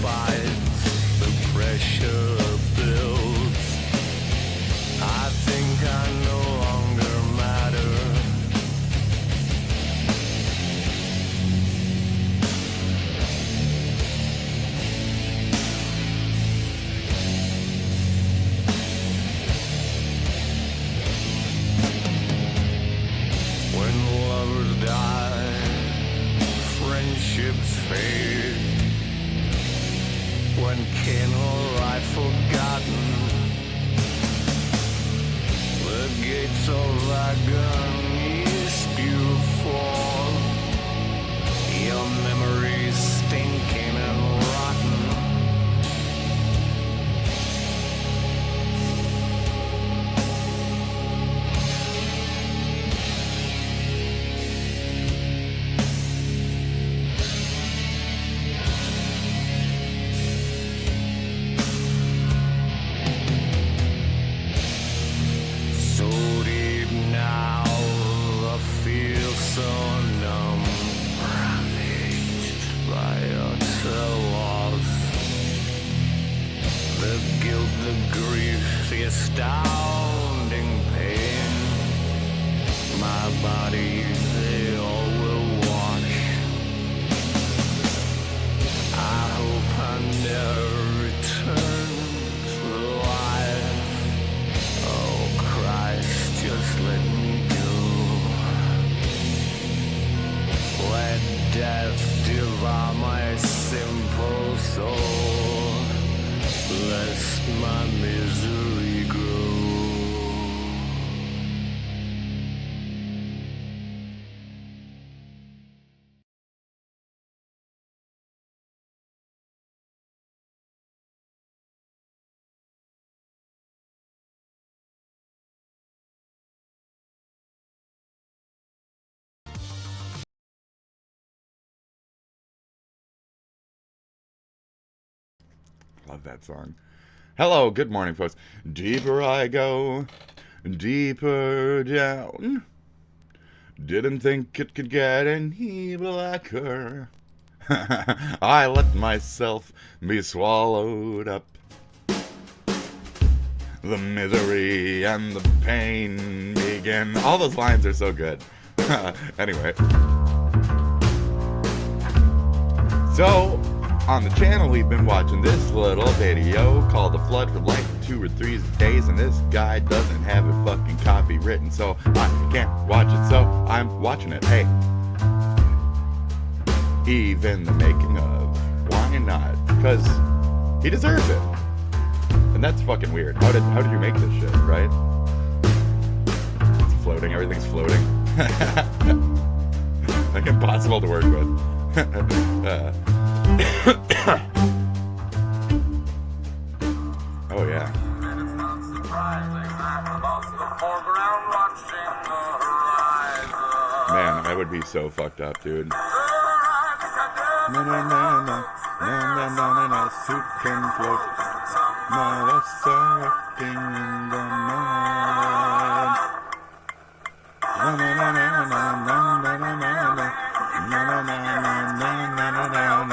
fights, the pressure builds. I think I no longer matter. When lovers die, friendships fade. When kin lie forgotten, the gates of agony spew forth, your memories stinking and rotten. So deep now, I feel so numb, ravaged by utter loss. The guilt, the grief, the astounding pain. My body, they all will wash. I hope I never return to life. Oh Christ, just let me go. Let death devour my simple soul, lest my misery grow. Love that song. Hello, good morning, folks. Deeper I go, deeper down. Didn't think it could get any blacker. I let myself be swallowed up. The misery and the pain begin. All those lines are so good. Anyway. So, on the channel, we've been watching this little video called The Flood for like 2 or 3 days, and this guy doesn't have a fucking copy written, so I can't watch it, so I'm watching it. Hey, even the making of, why not? Because he deserves it, and that's fucking weird. How did you make this shit, right? It's floating, everything's floating. Like impossible to work with. Oh yeah. Man, I would be so fucked up, dude. Na na na na na na na na, soup can float. Now resurrecting in the night. Na na na na na na na na na na. Na na na na na na na na na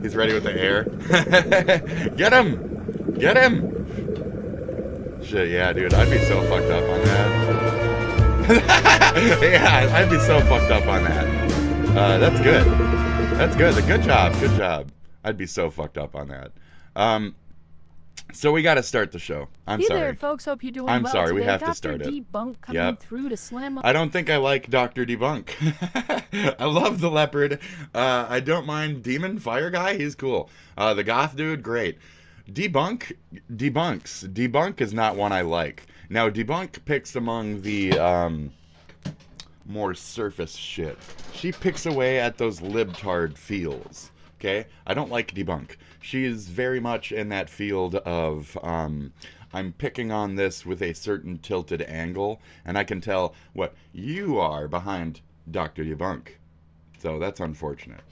he's ready with the air. Get him! Get him! Shit, yeah, dude, I'd be so fucked up on that. Yeah, I'd be so fucked up on that. That's good. That's good. Good job. Good job. I'd be so fucked up on that. So we got to start the show. I'm sorry. Hey there, folks. Hope you're doing I'm well sorry. today. We have Dr. to start it. Debunk coming through to slam. I don't think I like Dr. Debunk. I love the leopard. I don't mind Demon Fire Guy. He's cool. The goth dude, great. Debunk is not one I like. Now, Debunk picks among the more surface shit. She picks away at those libtard feels. Okay? I don't like Debunk. She is very much in that field of, I'm picking on this with a certain tilted angle, and I can tell what you are behind Dr. Debunk. So that's unfortunate.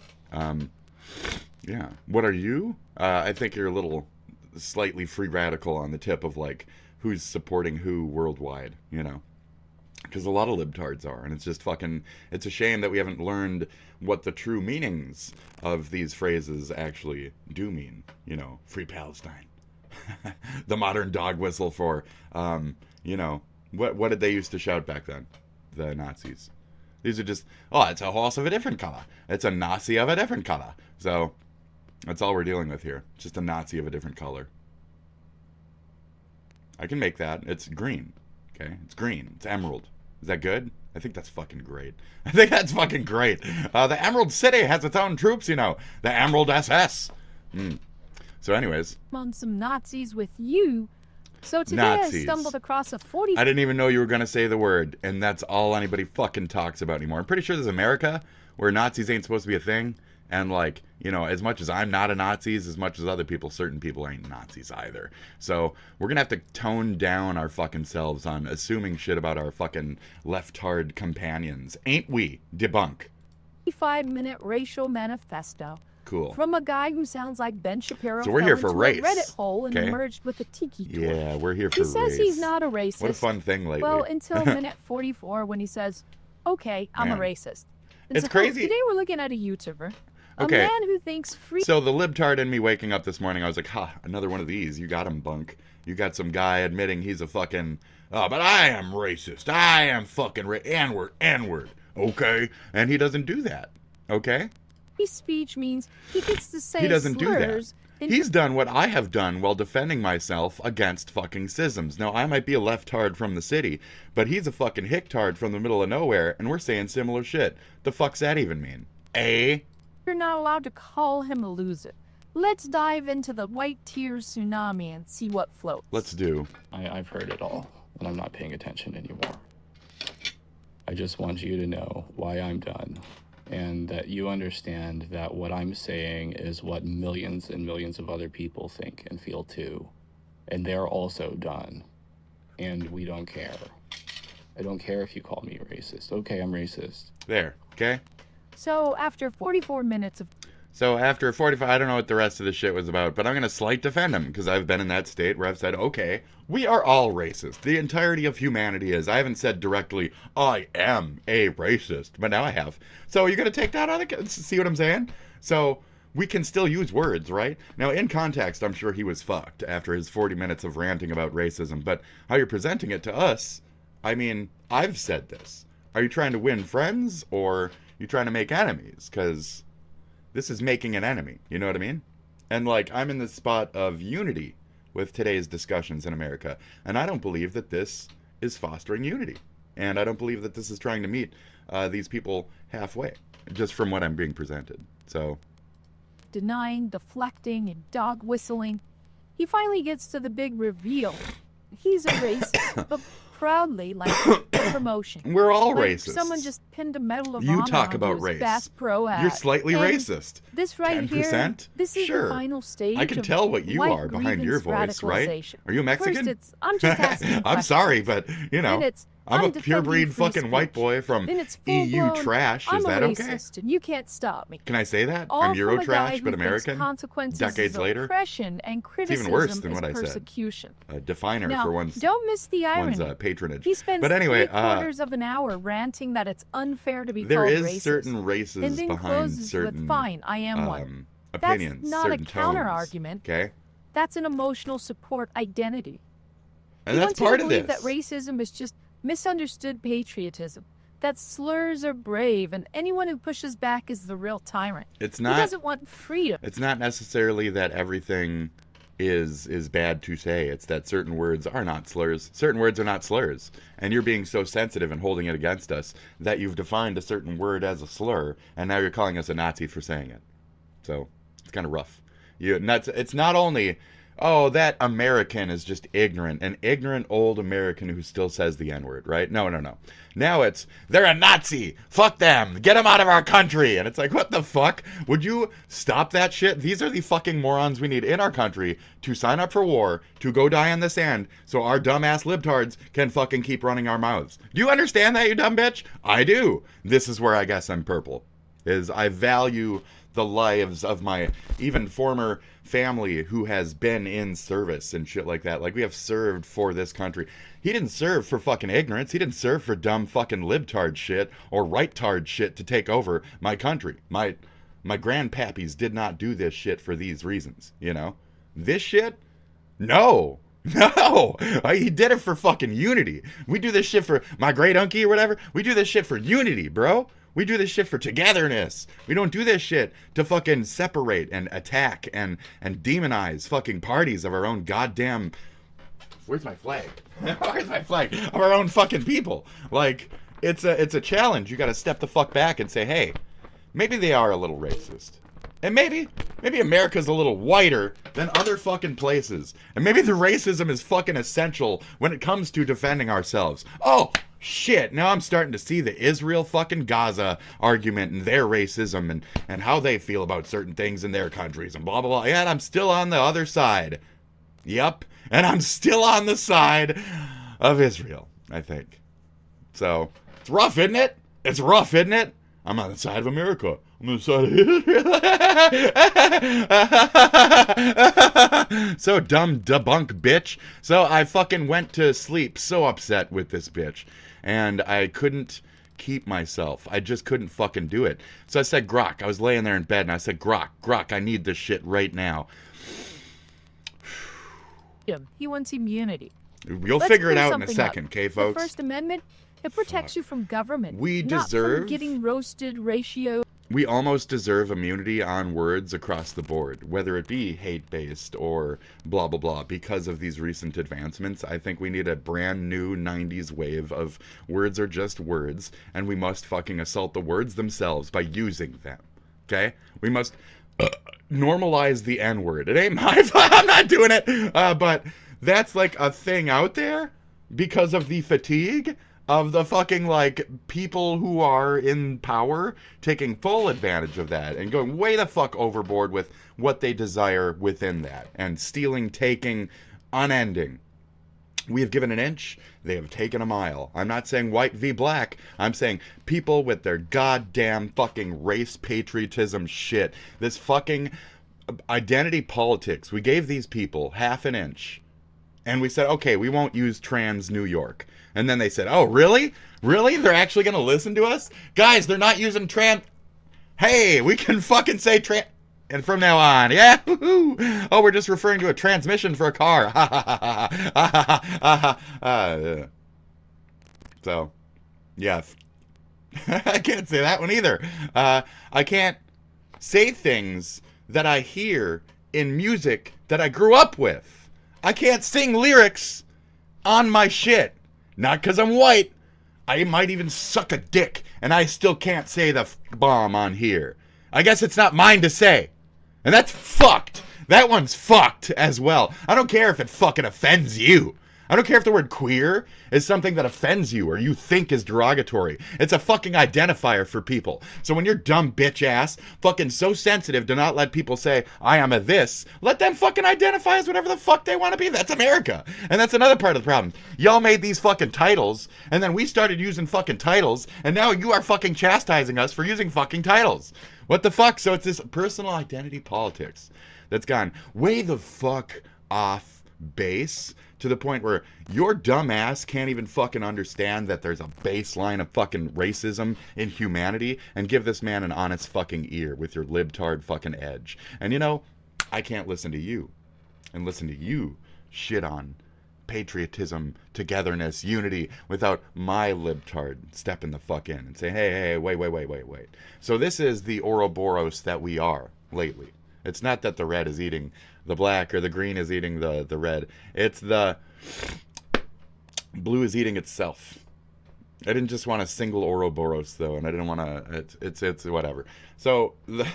Yeah. What are you? I think you're a little slightly free radical on the tip of like who's supporting who worldwide, you know? Because a lot of libtards are, and it's just fucking, it's a shame that we haven't learned what the true meanings of these phrases actually do mean. You know, free Palestine. The modern dog whistle for, you know, what did they used to shout back then? The Nazis. These are just, oh, it's a horse of a different color. It's a Nazi of a different color. So, that's all we're dealing with here. Just a Nazi of a different color. I can make that. It's green. Okay? It's green. It's emerald. Is that good? I think that's fucking great. I think that's fucking great. The Emerald City has its own troops, you know. The Emerald SS. So anyways. I'm on some Nazis with you. So today Nazis. I stumbled across a 40... I didn't even know you were going to say the word, and that's all anybody fucking talks about anymore. I'm pretty sure there's America where Nazis ain't supposed to be a thing. And, like, you know, as much as I'm not a Nazi, as much as other people, certain people ain't Nazis either. So, we're gonna have to tone down our fucking selves on assuming shit about our fucking leftard companions. Ain't we? Debunk. 5-minute racial manifesto. Cool. From a guy who sounds like Ben Shapiro. So we're here for fell race. into a Reddit hole and Okay. emerged with a tiki toy. Yeah, we're here for He says race. he's not a racist. What a fun thing lately. Well, until minute 44 when he says, okay, I'm a Man. racist. And It's so crazy. Today we're looking at a YouTuber. Okay. A man who thinks free... So the libtard in me waking up this morning, I was like, ha, another one of these. You got him, Bunk. You got some guy admitting he's a fucking, oh, but I am racist. I am fucking N-word, okay? And he doesn't do that, okay? Free speech means he gets to say He doesn't do that. slurs and He's done what I have done while defending myself against fucking schisms. Now, I might be a leftard from the city, but he's a fucking hicktard from the middle of nowhere, and we're saying similar shit. The fuck's that even mean? You're not allowed to call him a loser. Let's dive into the white tears tsunami and see what floats. Let's do. I've heard it all, and I'm not paying attention anymore. I just want you to know why I'm done, and that you understand that what I'm saying is what millions and millions of other people think and feel too. And they're also done. And we don't care. I don't care if you call me racist. Okay, I'm racist. There, okay? So after 44 minutes of So after 45, I don't know what the rest of the shit was about, but I'm going to slight defend him because I've been in that state where I've said, okay, we are all racist. The entirety of humanity is. I haven't said directly, I am a racist, but now I have. So you're going to take that out of the... See what I'm saying? So we can still use words, right? Now, in context, I'm sure he was fucked after his 40 minutes of ranting about racism, but how you're presenting it to us, I mean, I've said this. Are you trying to win friends, or you trying to make enemies? Because this is making an enemy, you know what I mean? And, like, I'm in the spot of unity with today's discussions in America, and I don't believe that this is fostering unity. And I don't believe that this is trying to meet these people halfway, just from what I'm being presented. So... denying, deflecting, and dog whistling, he finally gets to the big reveal. He's a racist, but proudly, like promotion. We're all Like racist. Someone just pinned a medal of You honor talk onto about his race. Bass Pro hat. You're slightly And racist. This right 10%? here, this is Sure. the final stage. I can of tell what you white are behind your grievance voice, right? radicalization. Are you Mexican? First, I'm just asking I'm sorry, but, you know, Then it's, I'm a defending purebred free fucking white speech. boy from Then it's EU full-blown, trash. I'm Is a that okay? racist, and you can't stop me. Can I say that? All I'm from a guy Eurotrash, who but thinks American? consequences Decades is later? oppression and criticism worse than is what I said. persecution. A definer Now, for one's don't miss the irony. patronage. He spends But anyway, 3/4 of an hour ranting that it's unfair to be there called is racist. certain races and then behind closes certain with, fine, I am one. opinions, That's not a certain counter-argument. tones, okay? That's an emotional support identity. And He that's wants you to part of believe this. that racism is just misunderstood patriotism, that slurs are brave, and anyone who pushes back is the real tyrant. It's He not. doesn't want freedom. It's not necessarily that everything is bad to say. It's that certain words are not slurs. Certain words are not slurs. And you're being so sensitive and holding it against us that you've defined a certain word as a slur, and now you're calling us a Nazi for saying it. So it's kind of rough. It's not only, oh, that American is just ignorant, an ignorant old American who still says the N-word, right? No. Now it's, they're a Nazi. Fuck them. Get them out of our country. And it's like, what the fuck? Would you stop that shit? These are the fucking morons we need in our country to sign up for war, to go die on the sand, so our dumbass libtards can fucking keep running our mouths. Do you understand that, you dumb bitch? I do. This is where I guess I'm purple. Is I value the lives of my even former family who has been in service and shit like that. Like, we have served for this country. He didn't serve for fucking ignorance. He didn't serve for dumb fucking libtard shit or right-tard shit to take over my country. My grandpappies did not do this shit for these reasons, you know? This shit? No. No! He did it for fucking unity. We do this shit for my great unkie or whatever. We do this shit for unity, bro. We do this shit for togetherness. We don't do this shit to fucking separate and attack and demonize fucking parties of our own goddamn... Where's my flag? Where's my flag? Of our own fucking people. Like, it's a challenge. You gotta step the fuck back and say, hey, maybe they are a little racist. And maybe America's a little whiter than other fucking places. And maybe the racism is fucking essential when it comes to defending ourselves. Oh, shit. Now I'm starting to see the Israel fucking Gaza argument and their racism and how they feel about certain things in their countries and blah, blah, blah. And I'm still on the other side. Yep. And I'm still on the side of Israel, I think. So, it's rough, isn't it? It's rough, isn't it? I'm on the side of America. I'm on the side of Israel. So dumb, debunk bitch. So I fucking went to sleep so upset with this bitch. And I couldn't keep myself. I just couldn't fucking do it. So I said, Grok. I was laying there in bed and I said, Grok, I need this shit right now. He wants immunity. You'll Let's figure it clear out in a something second, up. okay, folks? The First Amendment, it protects you from government. We not deserve... from getting roasted ratio. We almost deserve immunity on words across the board, whether it be hate-based or blah, blah, blah. Because of these recent advancements, I think we need a brand new 90s wave of words are just words, and we must fucking assault the words themselves by using them, okay? We must normalize the N-word. It ain't my fault. I'm not doing it. But that's like a thing out there because of the fatigue of the fucking, like, people who are in power taking full advantage of that and going way the fuck overboard with what they desire within that and stealing, taking, unending. We have given an inch, they have taken a mile. I'm not saying white v black. I'm saying people with their goddamn fucking race patriotism shit. This fucking identity politics. We gave these people half an inch. And we said, okay, we won't use trans New York. And then they said, oh, really? Really? They're actually going to listen to us? Guys, they're not using trans... Hey, we can fucking say trans... And from now on, yeah, woo-hoo. Oh, we're just referring to a transmission for a car. So, yeah. I can't say that one either. I can't say things that I hear in music that I grew up with. I can't sing lyrics on my shit. Not because I'm white. I might even suck a dick, and I still can't say the bomb on here. I guess it's not mine to say. And that's fucked. That one's fucked as well. I don't care if it fucking offends you. I don't care if the word queer is something that offends you or you think is derogatory. It's a fucking identifier for people. So when you're dumb bitch ass, fucking so sensitive to not let people say, I am a this, let them fucking identify as whatever the fuck they want to be. That's America. And that's another part of the problem. Y'all made these fucking titles, and then we started using fucking titles, and now you are fucking chastising us for using fucking titles. What the fuck? So it's this personal identity politics that's gone way the fuck off base to the point where your dumb ass can't even fucking understand that there's a baseline of fucking racism in humanity and give this man an honest fucking ear with your libtard fucking edge. And you know, I can't listen to you and listen to you shit on patriotism, togetherness, unity without my libtard stepping the fuck in and saying, hey, wait. So this is the Ouroboros that we are lately. It's not that the red is eating the black or the green is eating the red. It's the blue is eating itself. I didn't just want a single Ouroboros though, and I didn't want to. It's whatever. So the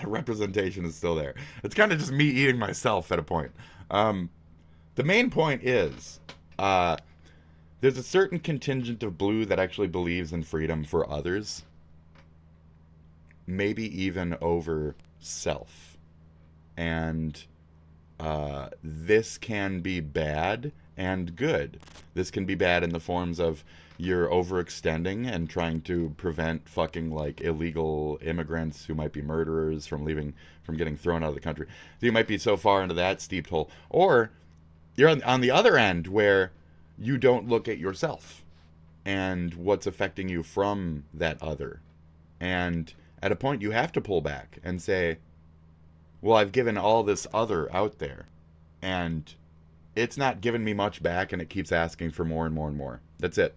representation is still there. It's kind of just me eating myself at a point. The main point is, there's a certain contingent of blue that actually believes in freedom for others, maybe even over self. And this can be bad and good. This can be bad in the forms of you're overextending and trying to prevent fucking like illegal immigrants who might be murderers from getting thrown out of the country. So you might be so far into that steeped hole, or you're on the other end where you don't look at yourself and what's affecting you from that other. And at a point you have to pull back and say, well, I've given all this other out there and it's not giving me much back, and it keeps asking for more and more and more. That's it.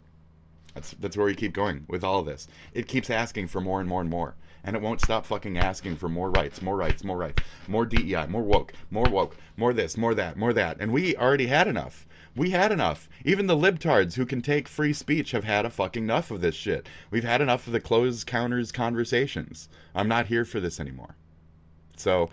That's where you keep going with all of this. It keeps asking for more and more and more. And it won't stop fucking asking for more rights, more rights, more rights, more DEI, more woke, more this, more that, more that. And we already had enough. We had enough. Even the libtards who can take free speech have had a fucking enough of this shit. We've had enough of the closed counters conversations. I'm not here for this anymore. So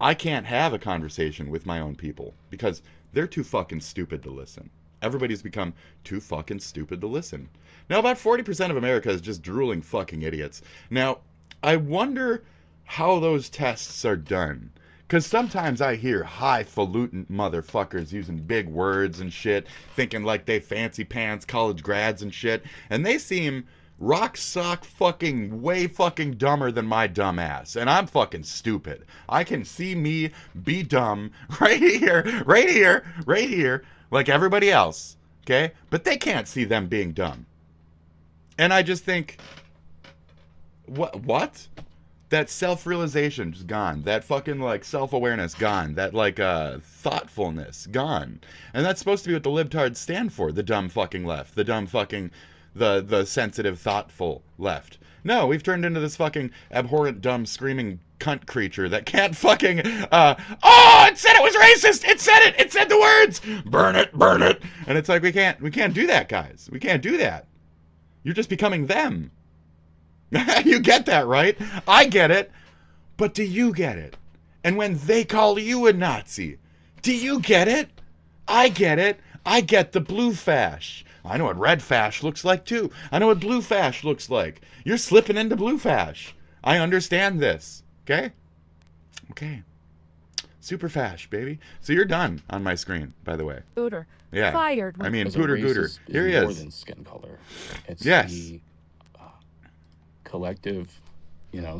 I can't have a conversation with my own people because they're too fucking stupid to listen. Everybody's become too fucking stupid to listen. Now, about 40% of America is just drooling fucking idiots. Now, I wonder how those tests are done. Because sometimes I hear highfalutin motherfuckers using big words and shit, thinking like they fancy pants college grads and shit, and they seem rock sock fucking way fucking dumber than my dumb ass. And I'm fucking stupid. I can see me be dumb right here, like everybody else, okay? But they can't see them being dumb. And I just think, what? That self-realization just gone. That fucking, like, self-awareness gone. That, like, thoughtfulness gone. And that's supposed to be what the libtards stand for. The dumb fucking left. The dumb fucking, the sensitive, thoughtful left. No, we've turned into this fucking abhorrent, dumb, screaming cunt creature that can't fucking, oh, it said it was racist! It said the words! Burn it! And it's like, we can't do that, guys. We can't do that. You're just becoming them. You get that, right? I get it. But do you get it? And when they call you a Nazi, do you get it? I get it. I get the blue fash. I know what red fash looks like, too. I know what blue fash looks like. You're slipping into blue fash. I understand this. Okay? Okay. Super fash, baby. So you're done on my screen, by the way. Pooter. Yeah. Fired. I mean, Because Pooter a race Gooter. is Here he more is. than skin color. It's Yes. the collective,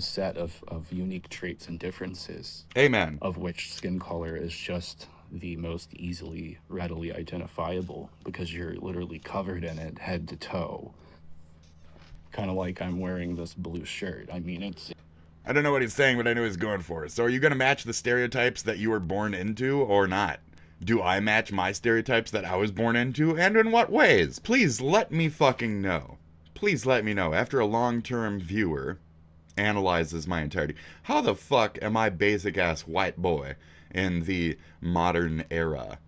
set of unique traits and differences, Amen. of which skin color is just the most easily, readily identifiable because you're literally covered in it head to toe. Kind of like I'm wearing this blue shirt. I mean, it's... I don't know what he's saying, but I know he's going for it. So are you going to match the stereotypes that you were born into or not? Do I match my stereotypes that I was born into? And in what ways? Please let me fucking know. Please let me know. After a long-term viewer analyzes my entirety, how the fuck am I basic-ass white boy in the modern era?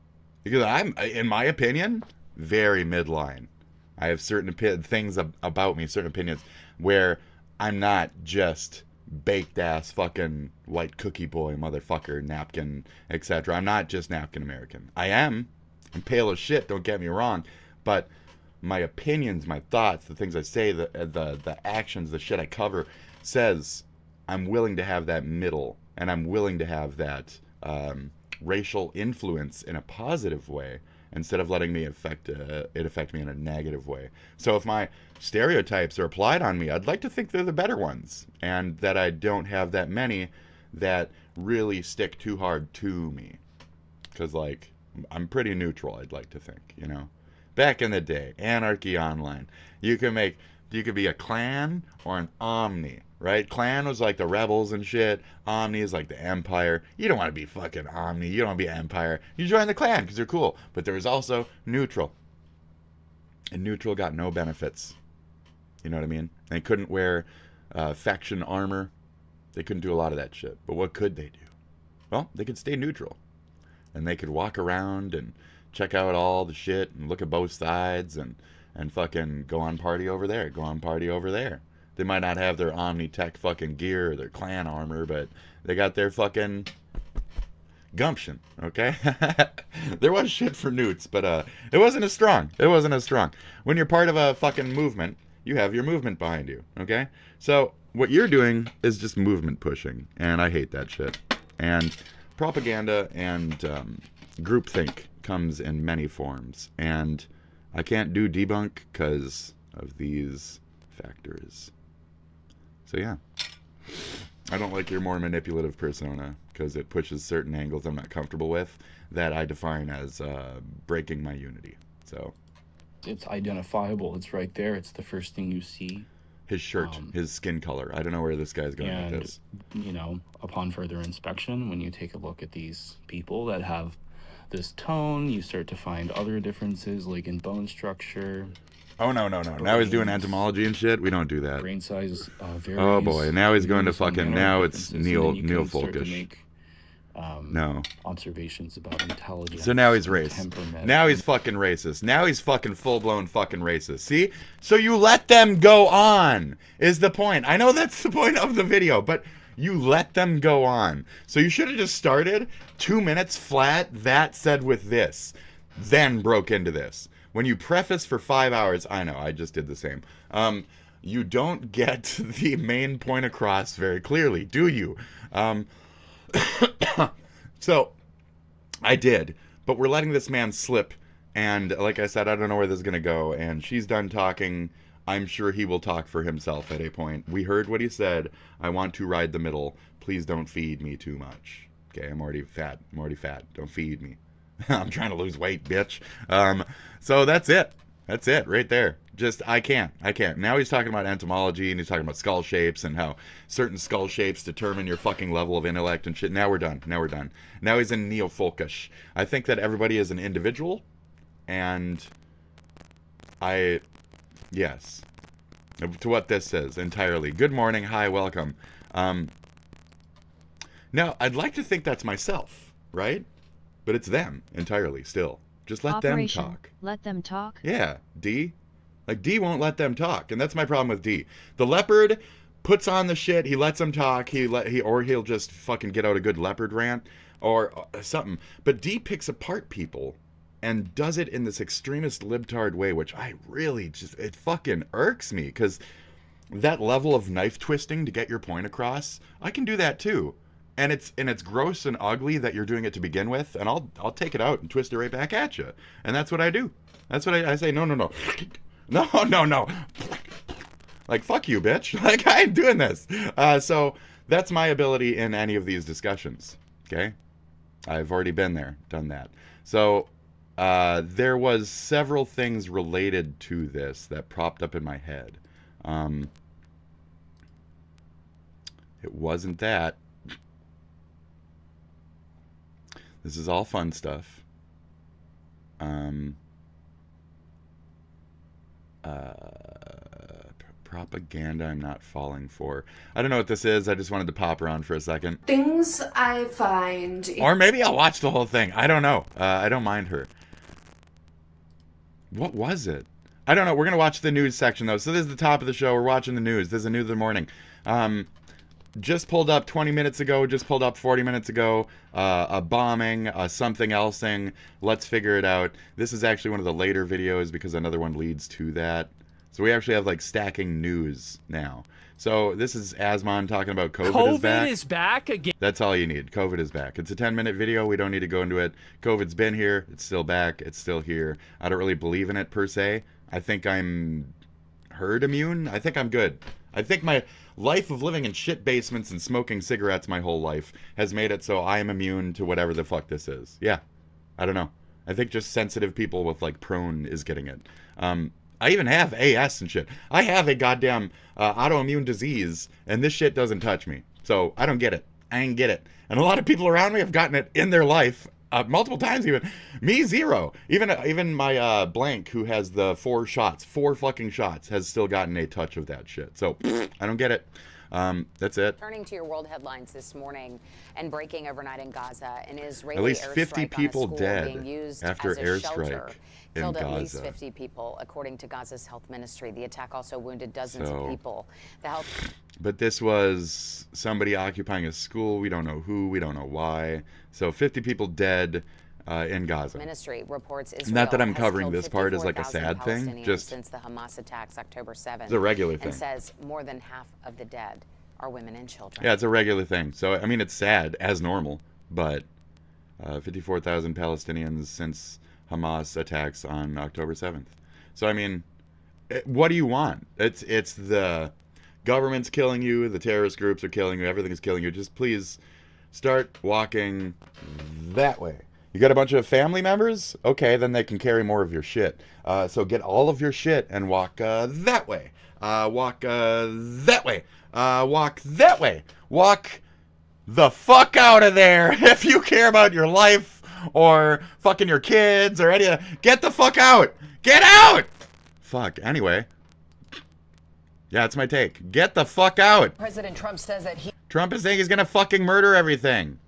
Because I'm, in my opinion, very midline. I have certain things about me, certain opinions, where I'm not just baked-ass fucking white cookie boy, motherfucker, napkin, etc. I'm not just napkin American. I am. I'm pale as shit, don't get me wrong, but my opinions, my thoughts, the things I say, the actions, the shit I cover, says I'm willing to have that middle, and I'm willing to have that racial influence in a positive way, instead of letting me affect me in a negative way. So if my stereotypes are applied on me, I'd like to think they're the better ones, and that I don't have that many that really stick too hard to me. Because, like, I'm pretty neutral, I'd like to think, Back in the day, Anarchy Online, you could be a clan or an omni, right? Clan was like the rebels and shit. Omni is like the empire. You don't want to be fucking omni. You don't want to be empire. You join the clan because you're cool. But there was also neutral. And neutral got no benefits. You know what I mean? They couldn't wear faction armor. They couldn't do a lot of that shit. But what could they do? Well, they could stay neutral. And they could walk around and check out all the shit and look at both sides and fucking go on party over there, go on party over there. They might not have their Omni-Tech fucking gear or their clan armor, but they got their fucking gumption, okay? There was shit for newts, but it wasn't as strong. It wasn't as strong. When you're part of a fucking movement, you have your movement behind you, okay? So what you're doing is just movement pushing, and I hate that shit. And propaganda and groupthink comes in many forms, and I can't do debunk because of these factors. So yeah, I don't like your more manipulative persona because it pushes certain angles I'm not comfortable with that I define as breaking my unity. So It's identifiable. It's right there. It's the first thing you see. his shirt, his skin color. I don't know where this guy's going And, with this. you know, upon further inspection, when you take a look at these people that have this tone, you start to find other differences, like in bone structure. Oh, no. Now he's doing entomology and shit. We don't do that. Brain size varies. Oh, boy. Now he's going to There's some fucking... mental Now it's differences, and then you Neil can start to Folkish. make, No. observations about intelligence. So now he's and racist. temperament. Now he's fucking racist. Now he's fucking full-blown fucking racist. See? So you let them go on, is the point. I know that's the point of the video, but you let them go on. So you should have just started 2 minutes flat, that said with this, then broke into this. When you preface for 5 hours, I know, I just did the same. You don't get the main point across very clearly, do you? So, I did, but we're letting this man slip, and like I said, I don't know where this is going to go, and she's done talking. I'm sure he will talk for himself at a point. We heard what he said. I want to ride the middle. Please don't feed me too much. Okay, I'm already fat. Don't feed me. I'm trying to lose weight, bitch. So that's it. That's it right there. Just, I can't. Now he's talking about entomology, and he's talking about skull shapes and how certain skull shapes determine your fucking level of intellect and shit. Now we're done. Now he's in neo-folkish. I think that everybody is an individual, and yes, to what this says entirely. Good morning. Hi, welcome. Now, I'd like to think that's myself, right? But it's them entirely still. Just let Operation, them talk. Let them talk? Yeah, D. Like, D won't let them talk, and that's my problem with D. The leopard puts on the shit, he lets them talk, or he'll just fucking get out a good leopard rant, or something. But D picks apart people, and does it in this extremist libtard way, which I really just, it fucking irks me, because that level of knife twisting to get your point across, I can do that too. And it's gross and ugly that you're doing it to begin with, and I'll take it out and twist it right back at you. And that's what I do. That's what I say, no. No. Like, fuck you, bitch. Like, I ain't doing this. So that's my ability in any of these discussions. Okay? I've already been there, done that. So there was several things related to this that propped up in my head. It wasn't that. This is all fun stuff. Propaganda I'm not falling for. I don't know what this is. I just wanted to pop around for a second. Things I find... Or maybe I'll watch the whole thing. I don't know. I don't mind her. What was it? I don't know. We're going to watch the news section, though. So this is the top of the show. We're watching the news. This is the news of the morning. Just pulled up 20 minutes ago, just pulled up 40 minutes ago, a bombing, a something else thing. Let's figure it out. This is actually one of the later videos because another one leads to that. So we actually have like stacking news now. So this is Asmon talking about COVID is back again. That's all you need. COVID is back. It's a 10-minute video. We don't need to go into it. COVID's been here. It's still back. It's still here. I don't really believe in it per se. I think I'm herd immune. I think I'm good. I think my life of living in shit basements and smoking cigarettes my whole life has made it so I am immune to whatever the fuck this is. Yeah. I don't know. I think just sensitive people with like prone is getting it. I even have AS and shit. I have a goddamn autoimmune disease, and this shit doesn't touch me. So I don't get it. I ain't get it. And a lot of people around me have gotten it in their life. Multiple times even. Me, zero. Even my blank, who has the 4 fucking shots, has still gotten a touch of that shit. So, I don't get it. That's it. Turning to your world headlines this morning and breaking overnight in Gaza, an Israeli at least 50 airstrike people on a school dead being used after as a airstrike shelter in killed Gaza. at least 50 people, according to Gaza's health ministry. The attack also wounded dozens of people. The health... But this was somebody occupying a school. We don't know who. We don't know why. So 50 people dead in Gaza. Ministry reports Israel Not that I'm has covering killed this part as like a 54,000 sad thing. Palestinians Just since the Hamas attacks October 7th. it's a regular thing. And says more than half of the dead are women and children. Yeah, it's a regular thing. So I mean, it's sad as normal, but 54,000 Palestinians since Hamas attacks on October 7th. So, I mean, what do you want? It's the government's killing you, the terrorist groups are killing you, everything is killing you. Just please start walking that way. You got a bunch of family members? Okay, then they can carry more of your shit. So get all of your shit and walk that way. Walk that way. Walk that way. Walk the fuck out of there if you care about your life or fucking your kids or any of. Get the fuck out. Get out. Fuck. Anyway. Yeah, that's my take. Get the fuck out. President Trump says that Trump is saying he's gonna fucking murder everything.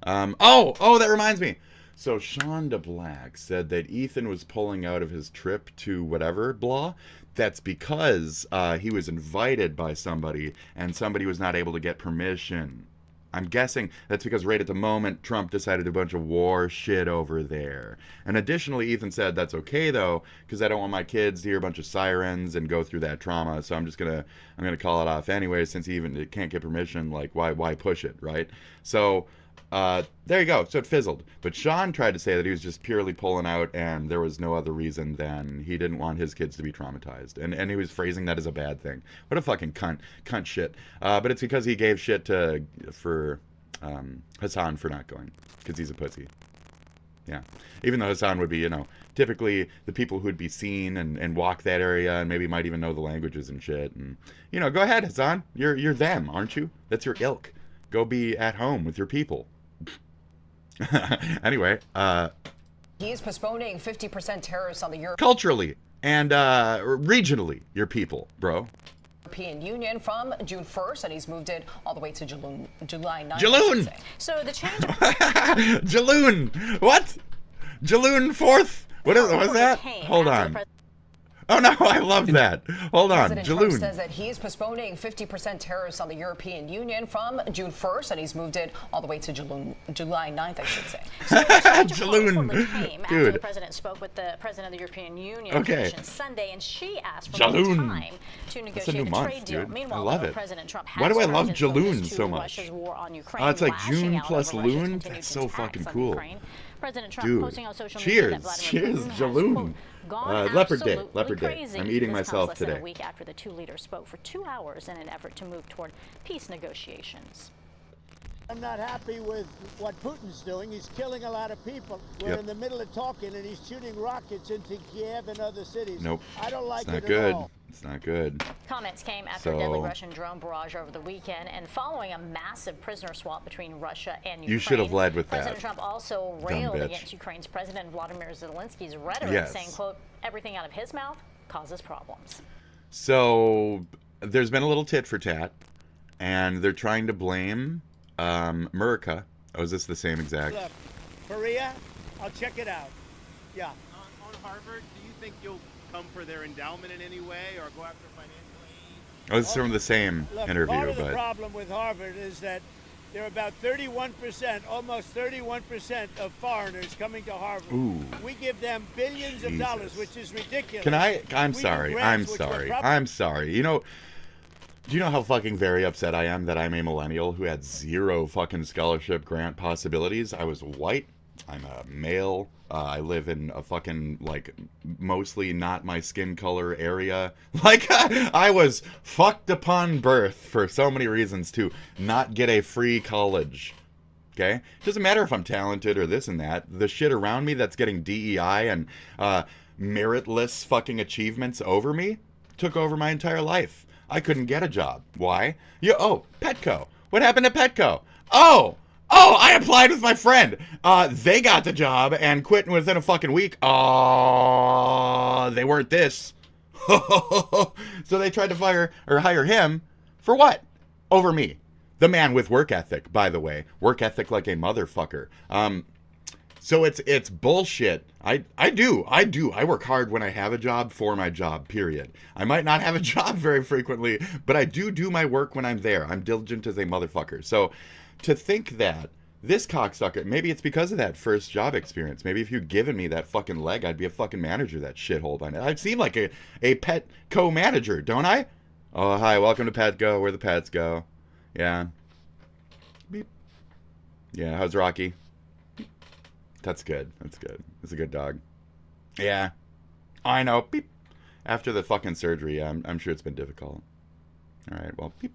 Oh, that reminds me. So Shonda Black said that Ethan was pulling out of his trip to whatever, blah. That's because he was invited by somebody and somebody was not able to get permission. I'm guessing that's because right at the moment Trump decided to do a bunch of war shit over there. And additionally, Ethan said that's okay though, because I don't want my kids to hear a bunch of sirens and go through that trauma. So I'm gonna call it off anyway, since he even can't get permission. Like why push it, right? So there you go. So it fizzled. But Sean tried to say that he was just purely pulling out and there was no other reason than he didn't want his kids to be traumatized. And he was phrasing that as a bad thing. What a fucking cunt shit. But it's because he gave shit for HASAN for not going. Because he's a pussy. Yeah. Even though HASAN would be, typically the people who'd be seen and walk that area and maybe might even know the languages and shit. And, go ahead, HASAN. You're them, aren't you? That's your ilk. Go be at home with your people. Anyway, he's postponing 50% tariffs on the culturally and regionally, your people, bro. European Union from June 1st, and he's moved it all the way to July 9th. Jaloon! So the change of Jaloon! What? Jaloon 4th? What was that? Hold on. Oh no, I love that. Hold on, President Trump says that he is postponing 50% tariffs on the European Union from June 1st, and he's moved it all the way to July 9th, I should say. So the Jaloon. came after the president spoke with the president of the European Union Commission Sunday, and she asked for more time to negotiate a trade deal. Dude. Meanwhile, I love it. President Trump Why do I love his focus Jaloon to so much? Russia's war on Ukraine, It's like lashing June out plus over Russia's Loon. continued That's so attacks fucking on cool. Ukraine. President Trump Dude, posting on social media that Vladimir cheers, Putin has, Jaloon. quote, gone Leopard Day, absolutely Leopard Day. crazy. I'm eating This myself comes less than today. a week after the two leaders spoke for 2 hours in an effort to move toward peace negotiations. I'm not happy with what Putin's doing. He's killing a lot of people. We're in the middle of talking, and he's shooting rockets into Kiev and other cities. Nope. I don't like it's not it good. at all. It's not good. Comments came after a deadly Russian drone barrage over the weekend and following a massive prisoner swap between Russia and Ukraine. You should have led with President that. Trump also railed against Ukraine's President Vladimir Zelensky's rhetoric, saying, quote, everything out of his mouth causes problems. So there's been a little tit for tat, and they're trying to blame America. Oh, is this the same exact? Look, Korea, I'll check it out. Yeah. On Harvard, do you think you'll come for their endowment in any way or go after financial aid? Oh, this is from the same interview, Part of the but problem with Harvard is that there are about 31%, almost 31% of foreigners coming to Harvard. Ooh. We give them billions of dollars, which is ridiculous. I'm sorry. Do you know how fucking very upset I am that I'm a millennial who had 0 fucking scholarship grant possibilities? I was white. I'm a male. I live in a fucking, mostly not my skin color area. I was fucked upon birth for so many reasons to not get a free college. Okay? Doesn't matter if I'm talented or this and that. The shit around me that's getting DEI and meritless fucking achievements over me took over my entire life. I couldn't get a job. Why? Petco. What happened to Petco? Oh, I applied with my friend. They got the job and quit within a fucking week. Oh, they weren't this. So they tried to hire him for what? Over me. The man with work ethic, by the way. Work ethic like a motherfucker. So it's bullshit. I work hard when I have a job for my job, period. I might not have a job very frequently, but I do my work when I'm there. I'm diligent as a motherfucker. So to think that this cocksucker, maybe it's because of that first job experience. Maybe if you'd given me that fucking leg, I'd be a fucking manager, that shithole by now. I seem like a Petco manager, don't I? Oh, hi, welcome to Petco, where the pets go. Yeah. Beep. Yeah, how's Rocky? That's good. That's good. It's a good dog. Yeah. I know. Beep. After the fucking surgery, I'm sure it's been difficult. All right, well, beep.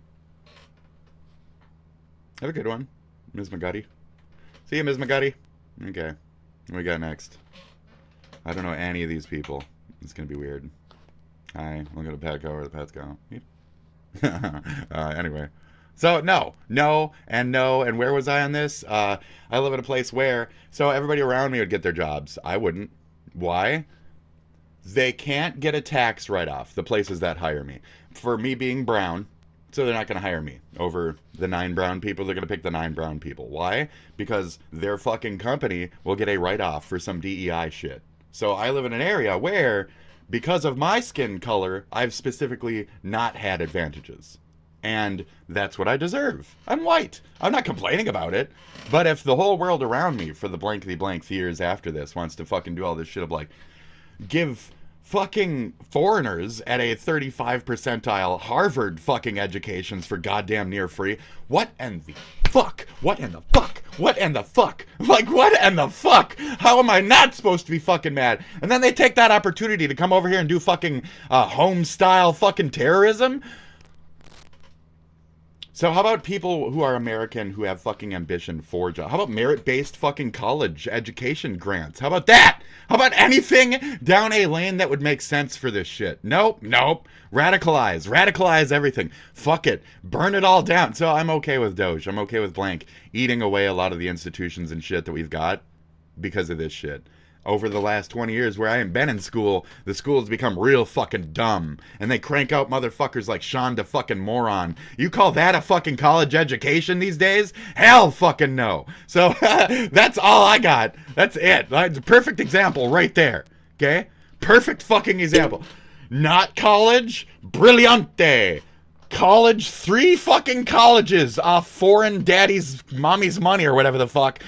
Have a good one, Ms. McGutty. See you, Ms. McGutty. Okay. What we got next? I don't know any of these people. It's going to be weird. Hi. Look at the pet go where the pets go. Beep. Anyway. So, no, and where was I on this? I live in a place where, so everybody around me would get their jobs. I wouldn't. Why? They can't get a tax write-off, the places that hire me. For me being brown, so they're not going to hire me. Over the 9 brown people, they're going to pick the 9 brown people. Why? Because their fucking company will get a write-off for some DEI shit. So I live in an area where, because of my skin color, I've specifically not had advantages. And that's what I deserve. I'm white. I'm not complaining about it. But if the whole world around me for the blankety blank years after this wants to fucking do all this shit of like, give fucking foreigners at a 35 percentile Harvard fucking educations for goddamn near free, what in the fuck? What in the fuck? What in the fuck? Like, what in the fuck? How am I not supposed to be fucking mad? And then they take that opportunity to come over here and do fucking home style fucking terrorism? So how about people who are American who have fucking ambition for jobs? How about merit-based fucking college education grants? How about that? How about anything down a lane that would make sense for this shit? Nope. Radicalize everything. Fuck it. Burn it all down. So I'm okay with Doge. I'm okay with blank eating away a lot of the institutions and shit that we've got because of this shit. Over the last 20 years where I haven't been in school, the school's become real fucking dumb. And they crank out motherfuckers like Sean the fucking moron. You call that a fucking college education these days? Hell fucking no. So that's all I got. That's it. That's a perfect example right there. Okay? Perfect fucking example. Not college? Brillante. College, 3 fucking colleges off foreign daddy's mommy's money or whatever the fuck.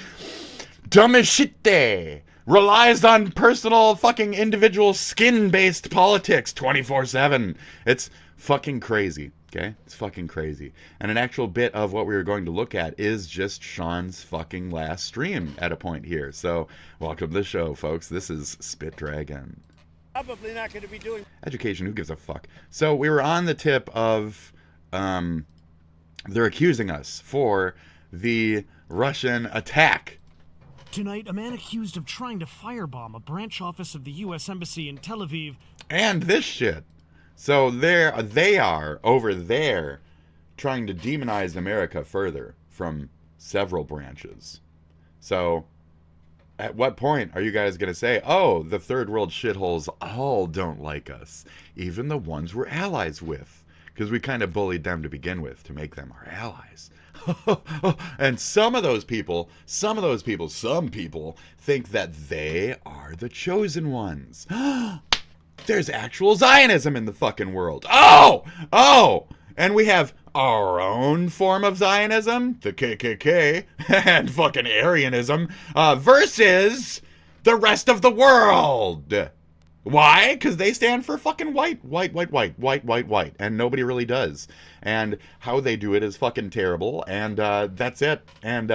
Dumb as shit. Relies on personal fucking individual skin-based politics 24/7. It's fucking crazy, okay? It's fucking crazy. And an actual bit of what we were going to look at is just Sean's fucking last stream at a point here. So, welcome to the show, folks. This is Spit Dragon. Probably not going to be doing education, who gives a fuck? So, we were on the tip of, they're accusing us for the Russian attack. Tonight, a man accused of trying to firebomb a branch office of the U.S. Embassy in Tel Aviv. And this shit. So they are over there trying to demonize America further from several branches. So at what point are you guys going to say, oh, the third world shitholes all don't like us, even the ones we're allies with? Because we kind of bullied them to begin with to make them our allies. And some people think that they are the chosen ones. There's actual Zionism in the fucking world. Oh! And we have our own form of Zionism, the KKK, and fucking Aryanism, versus the rest of the world. Why? Because they stand for fucking white. And nobody really does. And how they do it is fucking terrible. And that's it. And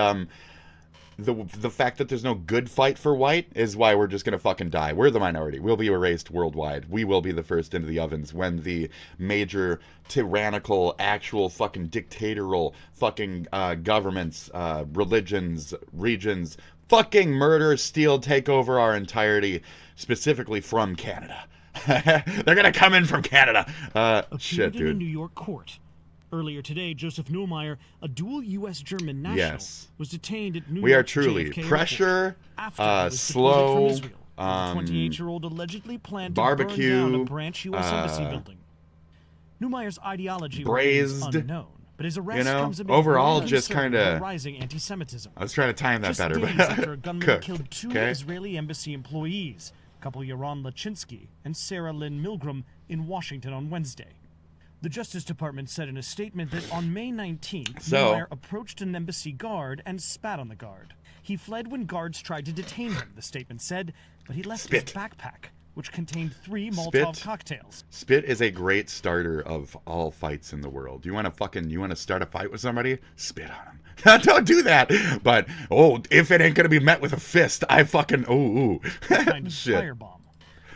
the fact that there's no good fight for white is why we're just going to fucking die. We're the minority. We'll be erased worldwide. We will be the first into the ovens when the major tyrannical, actual fucking dictatorial fucking governments, religions, regions, fucking murder, steal, take over our entirety, specifically from Canada. They're gonna come in from Canada. Shit, dude. In a New York court. Earlier today, Joseph Neumeyer, a dual U.S.-German national, was detained at New York. We are truly pressure, slow, the 28-year-old allegedly planned barbecue, to burn down a branch U.S. embassy building. Neumeyer's ideology braised, remains unknown. But his arrest comes amid overall just kind of rising anti-Semitism. I was trying to time that better, days but after a gunman killed 2 Israeli embassy employees, couple Yaron Lachinsky and Sarah Lynn Milgram, in Washington on Wednesday. The Justice Department said in a statement that on May 19th, Neumeyer approached an embassy guard and spat on the guard. He fled when guards tried to detain him, the statement said, but he left his backpack, which contained 3 Molotov cocktails. Spit is a great starter of all fights in the world. You want to start a fight with somebody? Spit on them. Don't do that. But if it ain't gonna be met with a fist, I fucking shit. Firebomb.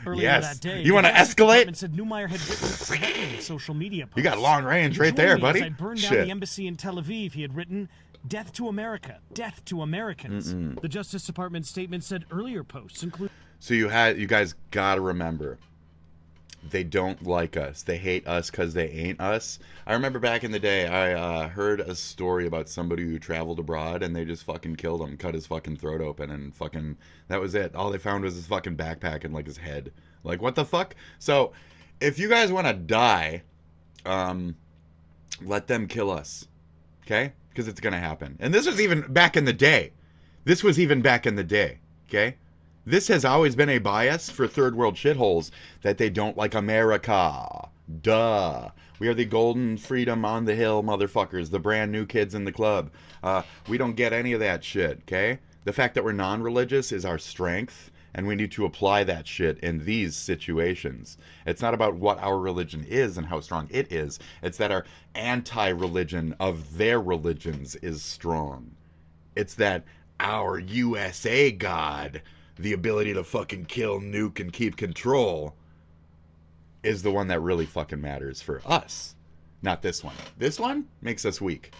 Earlier Yes. that day, You want to escalate? Said Neumeyer had written threatening social media posts. You got long range right there, buddy. As I burned down the embassy in Tel Aviv, he had written, "Death to America, death to Americans." The Justice Department statement said earlier posts include. So you guys gotta remember, they don't like us. They hate us because they ain't us. I remember back in the day, I heard a story about somebody who traveled abroad and they just fucking killed him, cut his fucking throat open, and fucking, that was it. All they found was his fucking backpack and like his head. Like, what the fuck? So, if you guys want to die, let them kill us. Okay? Because it's gonna happen. And this was even back in the day. Okay? This has always been a bias for third world shitholes that they don't like America. Duh. We are the golden freedom on the hill motherfuckers, the brand new kids in the club. We don't get any of that shit, okay? The fact that we're non-religious is our strength, and we need to apply that shit in these situations. It's not about what our religion is and how strong it is. It's that our anti-religion of their religions is strong. It's that our USA God, the ability to fucking kill, nuke, and keep control, is the one that really fucking matters for us. Not this one. This one makes us weak.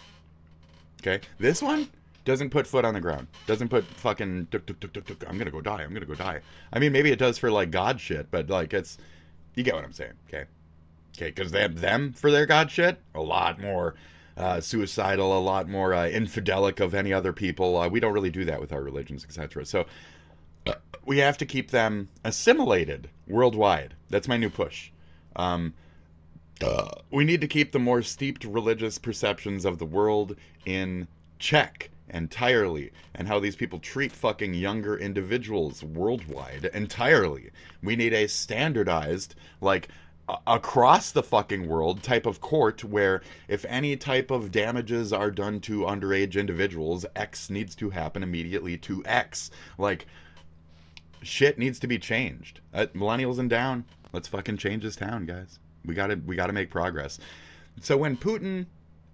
Okay? This one doesn't put foot on the ground. Doesn't put fucking, I'm gonna go die. I mean, maybe it does for, like, God shit, but, like, it's, you get what I'm saying, okay? Okay, because they have them for their God shit, a lot more suicidal, a lot more infidelic of any other people. We don't really do that with our religions, etc. So, we have to keep them assimilated worldwide. That's my new push. We need to keep the more steeped religious perceptions of the world in check entirely, and how these people treat fucking younger individuals worldwide entirely. We need a standardized, like, across the fucking world type of court where if any type of damages are done to underage individuals, X needs to happen immediately to X. Like, shit needs to be changed. Millennials and down, let's fucking change this town, guys. We gotta make progress. So when Putin,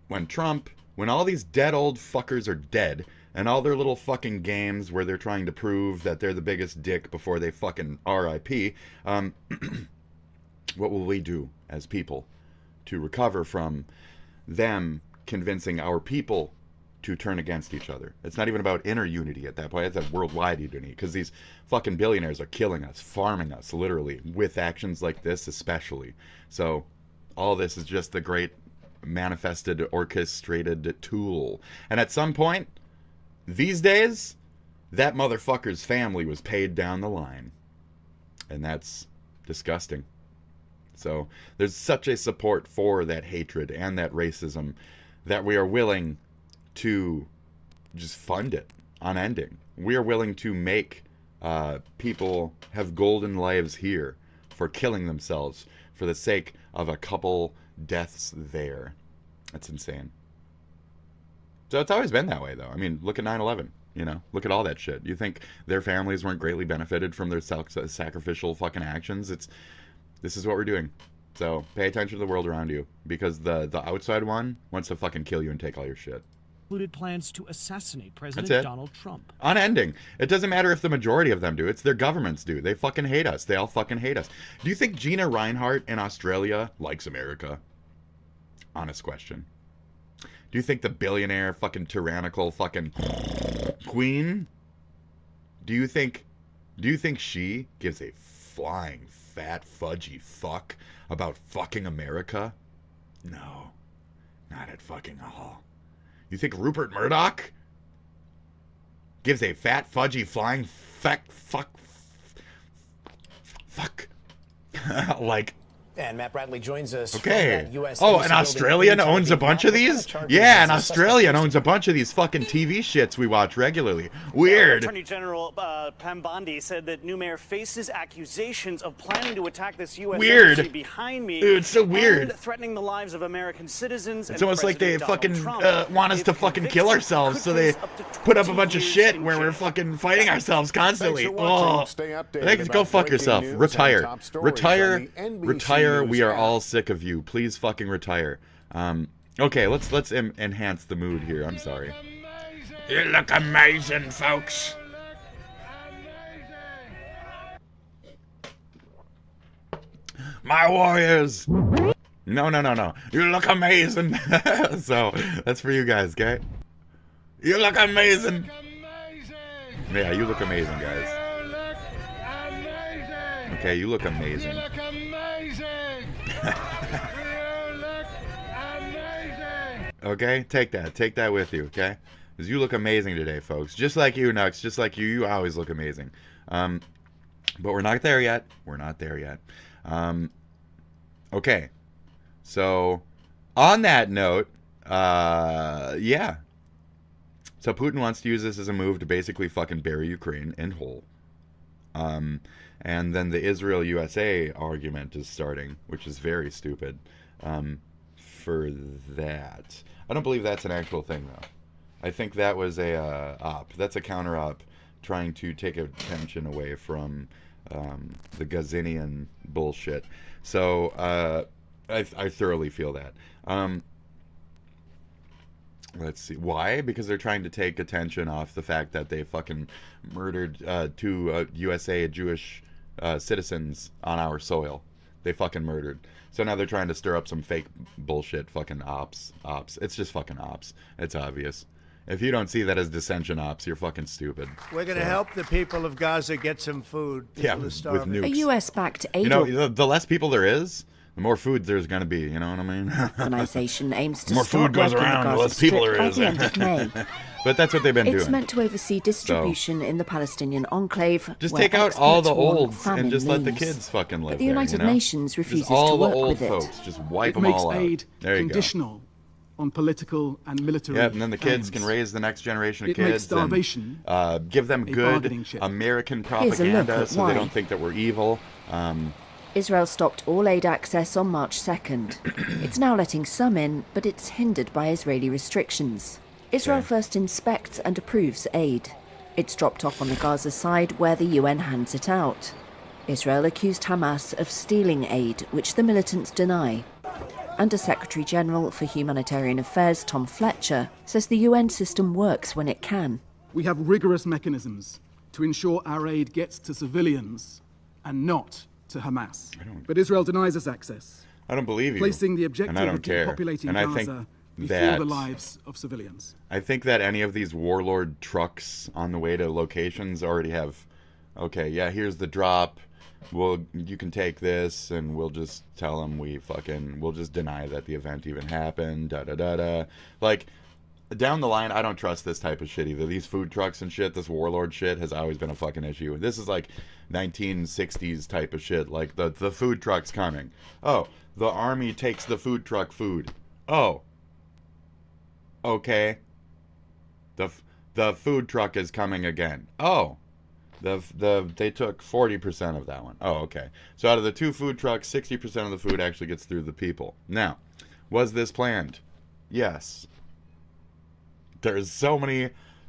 when Trump, when all these dead old fuckers are dead, and all their little fucking games where they're trying to prove that they're the biggest dick before they fucking RIP, what will we do as people to recover from them convincing our people to turn against each other? It's not even about inner unity at that point. It's a worldwide unity, because these fucking billionaires are killing us, farming us, literally, with actions like this especially. So all this is just the great manifested, orchestrated tool. And at some point, these days, that motherfucker's family was paid down the line. And that's disgusting. So there's such a support for that hatred and that racism that we are willing to just fund it unending. We are willing to make people have golden lives here for killing themselves for the sake of a couple deaths there. That's insane. So it's always been that way, though. I mean, look at 9/11. You know, look at all that shit. You think their families weren't greatly benefited from their sacrificial fucking actions? This is what we're doing. So pay attention to the world around you, because the outside one wants to fucking kill you and take all your shit. Included plans to assassinate President Donald Trump. Unending. It doesn't matter if the majority of them do. It's their governments do. They fucking hate us. They all fucking hate us. Do you think Gina Reinhart in Australia likes America? Honest question. Do you think the billionaire fucking tyrannical fucking queen, do you think she gives a flying fat fudgy fuck about fucking America? No. Not at fucking all. You think Rupert Murdoch gives a fat fudgy flying fuck like And Matt Bradley joins us. Okay. From that US Oh, an Australian owns a bunch of these? Yeah, an Australian owns a bunch of these fucking TV shits we watch regularly. Weird. Attorney General Pam Bondi said that new mayor faces accusations of planning to attack this U.S. embassy behind me. Dude, it's so weird. And threatening the lives of American citizens. It's almost like they fucking want us to fucking kill ourselves, so they put up a bunch of shit where we're fucking fighting ourselves constantly. Oh, thanks. Go fuck yourself. Retire. Retire. Retire. We are all sick of you. Please fucking retire. Okay, let's enhance the mood here. I'm sorry. You look amazing, folks. My warriors. No. You look amazing. So that's for you guys, okay? You look amazing. Yeah, you look amazing, guys. Okay, you look amazing. You look amazing. You look amazing. Okay, take that with you, okay? Because you look amazing today, folks. Just like you, Nux. Just like you always look amazing. But we're not there yet. We're not there yet. Okay. So, on that note, yeah. So Putin wants to use this as a move to basically fucking bury Ukraine in whole. And then the Israel-USA argument is starting, which is very stupid for that. I don't believe that's an actual thing, though. I think that was a op. That's a counter-op trying to take attention away from the Gazinian bullshit. So I thoroughly feel that. Let's see. Why? Because they're trying to take attention off the fact that they fucking murdered two USA Jewish citizens on our soil. They fucking murdered. So now they're trying to stir up some fake bullshit fucking ops. It's just fucking ops. It's obvious. If you don't see that as dissension ops, you're fucking stupid. We're going to help the people of Gaza get some food. Yeah, with nukes. A US-backed aid... You know, the less people there is, the more food there's going to be. You know what I mean? Organization aims to more food goes around, the less people there is. By the end of May. But that's what they've been doing. It's meant to oversee distribution in the Palestinian enclave. Just take out all the olds and just let the kids fucking live there. But the United Nations refuses to work with it. All the old folks, just wipe them all out. It makes aid there you conditional go. On political and military. Yeah, and then the kids can raise the next generation of kids. Makes starvation and give them good American propaganda so they don't think that we're evil. Israel stopped all aid access on March 2nd. It's now letting some in, but it's hindered by Israeli restrictions. Israel first inspects and approves aid. It's dropped off on the Gaza side where the UN hands it out. Israel accused Hamas of stealing aid, which the militants deny. Under-Secretary General for Humanitarian Affairs Tom Fletcher says the UN system works when it can. We have rigorous mechanisms to ensure our aid gets to civilians and not to Hamas. But Israel denies us access. I don't believe you. Placing the objective of depopulating Gaza before the lives of civilians. I think that any of these warlord trucks on the way to locations already have, okay, yeah, here's the drop. Well, you can take this, and we'll just tell them we'll just deny that the event even happened, da-da-da-da. Like, down the line, I don't trust this type of shit either. These food trucks and shit, this warlord shit has always been a fucking issue. This is like 1960s type of shit. Like, the food truck's coming. Oh, the army takes the food truck food. Oh. Okay. The food truck is coming again. Oh. They took 40% of that one. Oh, okay. So out of the two food trucks, 60% of the food actually gets through the people. Now, was this planned? Yes. There's so many,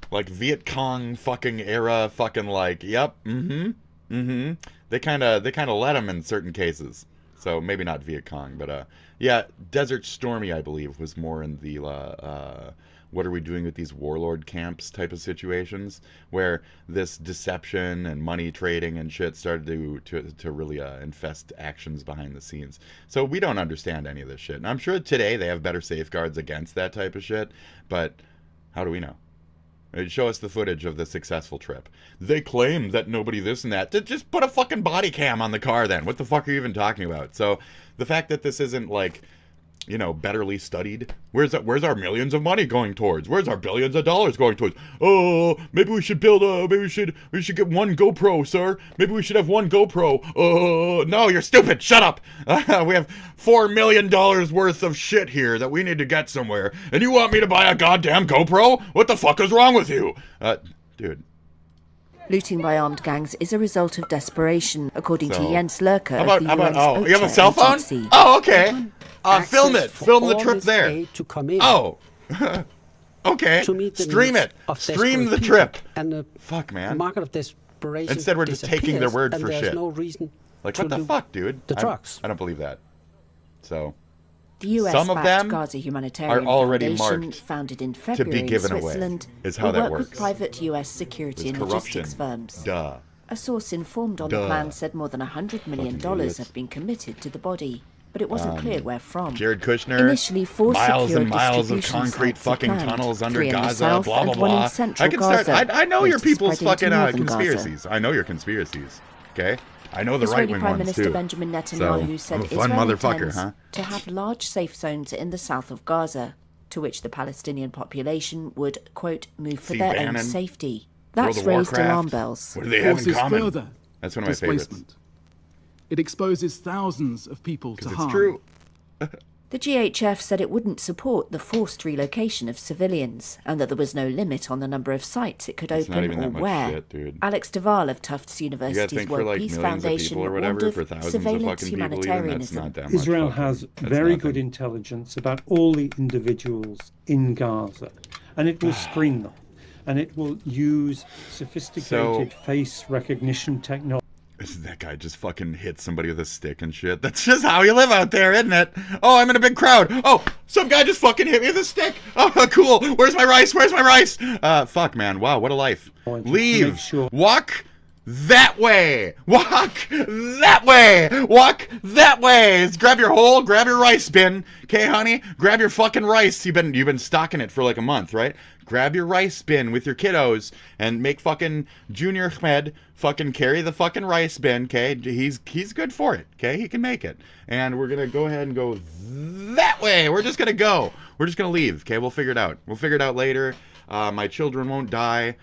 like, Viet Cong fucking era fucking, like, yep, They kind of let them in certain cases. So maybe not Viet Cong, but, yeah, Desert Stormy, I believe, was more in the, what are we doing with these warlord camps type of situations, where this deception and money trading and shit started to really infest actions behind the scenes. So we don't understand any of this shit. And I'm sure today they have better safeguards against that type of shit, but how do we know? Show us the footage of the successful trip. They claim that nobody this and that. Just put a fucking body cam on the car then. What the fuck are you even talking about? So the fact that this isn't like you know, betterly studied. Where's our millions of money going towards? Where's our billions of dollars going towards? Oh, maybe we should build a, maybe we should get one GoPro, sir. Maybe we should have one GoPro. Oh, no, you're stupid. Shut up. We have $4 million worth of shit here that we need to get somewhere. And you want me to buy a goddamn GoPro? What the fuck is wrong with you? Dude. Looting by armed gangs is a result of desperation, according to Jens Lurker of the UN's oh, you have a cell phone? agency. Oh, okay. Film it. Film the trip there. Oh. Okay. Stream it. Stream the trip. And the fuck, man. market of desperation Instead, we're just taking their word for shit. No reason like, what the fuck, dude? The drugs. I don't believe that. So. The US some of them Gaza Humanitarian are already Foundation, marked founded in to February be given in away. Switzerland, Is how will that work works. with private US security and logistics firms. Duh. A source informed on the plan said more than $100 million have been committed to the body, but it wasn't clear where from. Jared Kushner, Initially, 4 miles secure and miles of distribution concrete sites are fucking planned, tunnels under 3 in the Gaza, south blah, blah, and 1 blah. in central I can start, Gaza, I know your ready to people's spread into fucking northern Gaza. conspiracies. I know your conspiracies, okay? I know the Israeli right-wing Prime ones, Minister too. Benjamin Netanyahu So, said I'm a fun Israel motherfucker, intends huh? to have large safe zones in the south of Gaza, to which the Palestinian population would, quote, move for See their Bannon, own safety. World That's of raised Warcraft. alarm bells. What do they have in Forces common? further That's one of my favorites. displacement. It exposes thousands of people to It's harm. true. The GHF said it wouldn't support the forced relocation of civilians, and that there was no limit on the number of sites it could It's not open even or that much where. shit, dude. Alex Duval of Tufts You gotta University's think for World like Peace millions of Foundation people or warned whatever, of for thousands of surveillance fucking people, even that's humanitarianism. not that much. Israel fucking- has that's very nothing. good intelligence about all the individuals in Gaza, and it will screen them, and it will use sophisticated face recognition technology. That guy just fucking hit somebody with a stick and shit. That's just how you live out there, isn't it? Oh, I'm in a big crowd. Oh, some guy just fucking hit me with a stick. Oh, cool. Where's my rice? Where's my rice? Fuck, man. Wow, what a life. Leave. Walk that way. Walk that way. Walk that way. Grab your hole. Grab your rice bin. Okay, honey? Grab your fucking rice. You've been stocking it for like a month, right? Grab your rice bin with your kiddos and make fucking Junior Ahmed fucking carry the fucking rice bin, okay? He's good for it, okay? He can make it. And we're gonna go ahead and go that way. We're just gonna go. We're just gonna leave, okay? We'll figure it out. We'll figure it out later. My children won't die.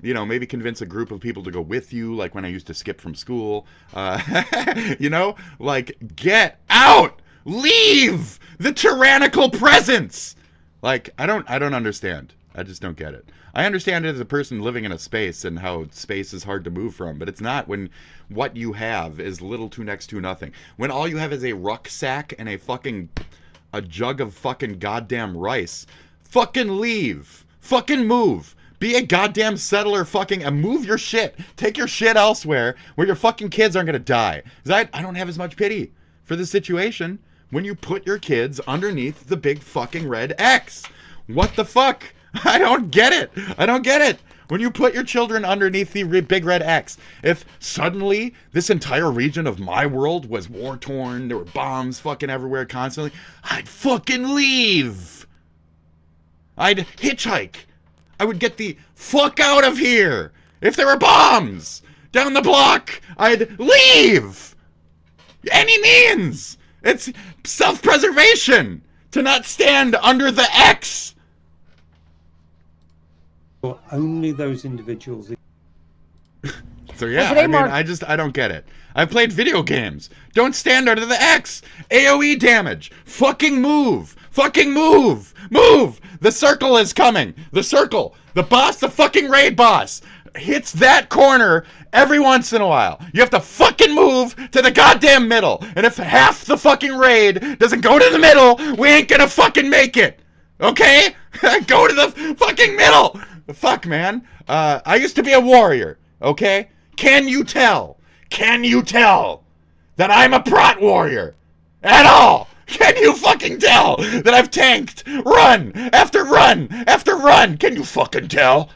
You know, maybe convince a group of people to go with you, like when I used to skip from school. You know, like, get out! Leave the tyrannical presence! Like, I don't understand. I just don't get it. I understand it as a person living in a space and how space is hard to move from, but it's not when what you have is little to next to nothing. When all you have is a rucksack and a jug of fucking goddamn rice. Fucking leave. Fucking move. Be a goddamn settler fucking and move your shit. Take your shit elsewhere where your fucking kids aren't gonna die. 'Cause I don't have as much pity for the situation when you put your kids underneath the big fucking red X. What the fuck? I don't get it. I don't get it. When you put your children underneath the big red X, if suddenly this entire region of my world was war-torn, there were bombs fucking everywhere constantly, I'd fucking leave. I'd hitchhike. I would get the fuck out of here. If there were bombs down the block, I'd leave. Any means. It's self-preservation to not stand under the X. Only those individuals. So yeah, I mean, I don't get it. I've played video games. Don't stand under the X. AoE damage. Fucking move. Fucking move. Move. The circle is coming. The circle. The boss, the fucking raid boss, hits that corner every once in a while. You have to fucking move to the goddamn middle. And if half the fucking raid doesn't go to the middle, we ain't gonna fucking make it. Okay? Go to the fucking middle. Fuck, man. I used to be a warrior. Okay? Can you tell? Can you tell that I'm a prot warrior? At all? Can you fucking tell that I've tanked run after run after run? Can you fucking tell?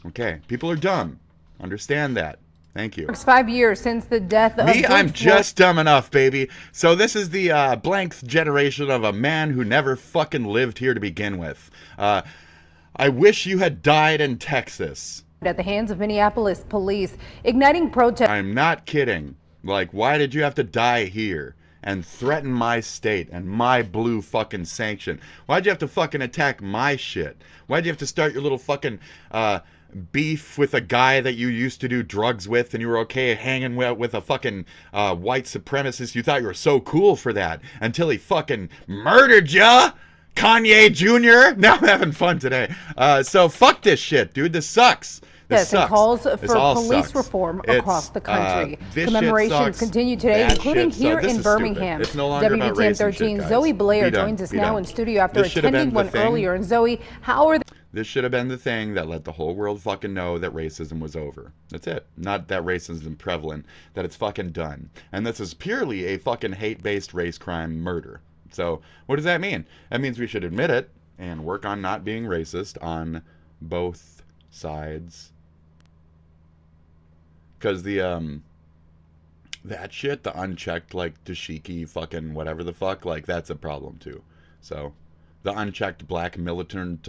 Okay, people are dumb. Understand that. Thank you. It's 5 years since the death of Me, George I'm Floyd. just dumb enough, baby. So this is the blank generation of a man who never fucking lived here to begin with. I wish you had died in Texas. At the hands of Minneapolis police, igniting protests. I'm not kidding. Like, why did you have to die here? and threaten my state and my blue fucking sanction? Why'd you have to fucking attack my shit? Why'd you have to start your little fucking beef with a guy that you used to do drugs with and you were okay hanging with a fucking white supremacist? You thought you were so cool for that until he fucking murdered ya, Kanye Jr. Now I'm having fun today. So fuck this shit, dude. This sucks. Yes, and calls for police reform across the country. Commemorations continue today, including here in Birmingham. It's no longer about race and shit, guys. Zoe Blair joins us now in studio after attending one earlier. And Zoe, how are this should have been the thing that let the whole world fucking know that racism was over. That's it. Not that racism is prevalent, that it's fucking done. And this is purely a fucking hate-based race crime murder. So what does that mean? That means we should admit it and work on not being racist on both sides. Because that shit, the unchecked, like, dashiki fucking whatever the fuck, like, that's a problem too. So the unchecked black militant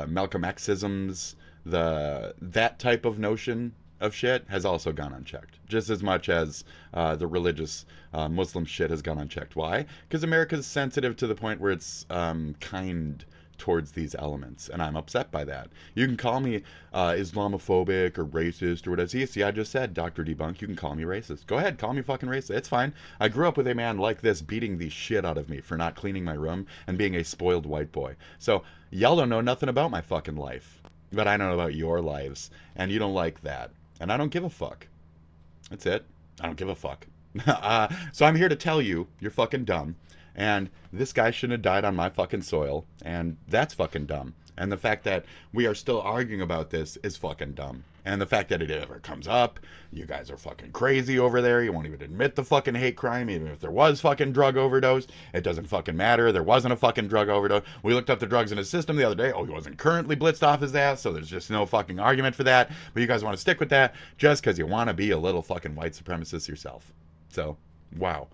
Malcolm X-isms, that type of notion of shit has also gone unchecked, just as much as the religious Muslim shit has gone unchecked. Why? Because America's sensitive to the point where it's kind towards these elements, and I'm upset by that. You can call me Islamophobic or racist or whatever. See, I just said, Dr. Debunk, you can call me racist. Go ahead, call me fucking racist. It's fine. I grew up with a man like this beating the shit out of me for not cleaning my room and being a spoiled white boy. So y'all don't know nothing about my fucking life, but I know about your lives, and you don't like that. And I don't give a fuck. That's it. I don't give a fuck. So I'm here to tell you, you're fucking dumb. And this guy shouldn't have died on my fucking soil. And that's fucking dumb. And the fact that we are still arguing about this is fucking dumb. And the fact that it ever comes up, you guys are fucking crazy over there. You won't even admit the fucking hate crime, even if there was fucking drug overdose. It doesn't fucking matter. There wasn't a fucking drug overdose. We looked up the drugs in his system the other day. Oh, he wasn't currently blitzed off his ass, so there's just no fucking argument for that. But you guys want to stick with that just because you want to be a little fucking white supremacist yourself. So, wow.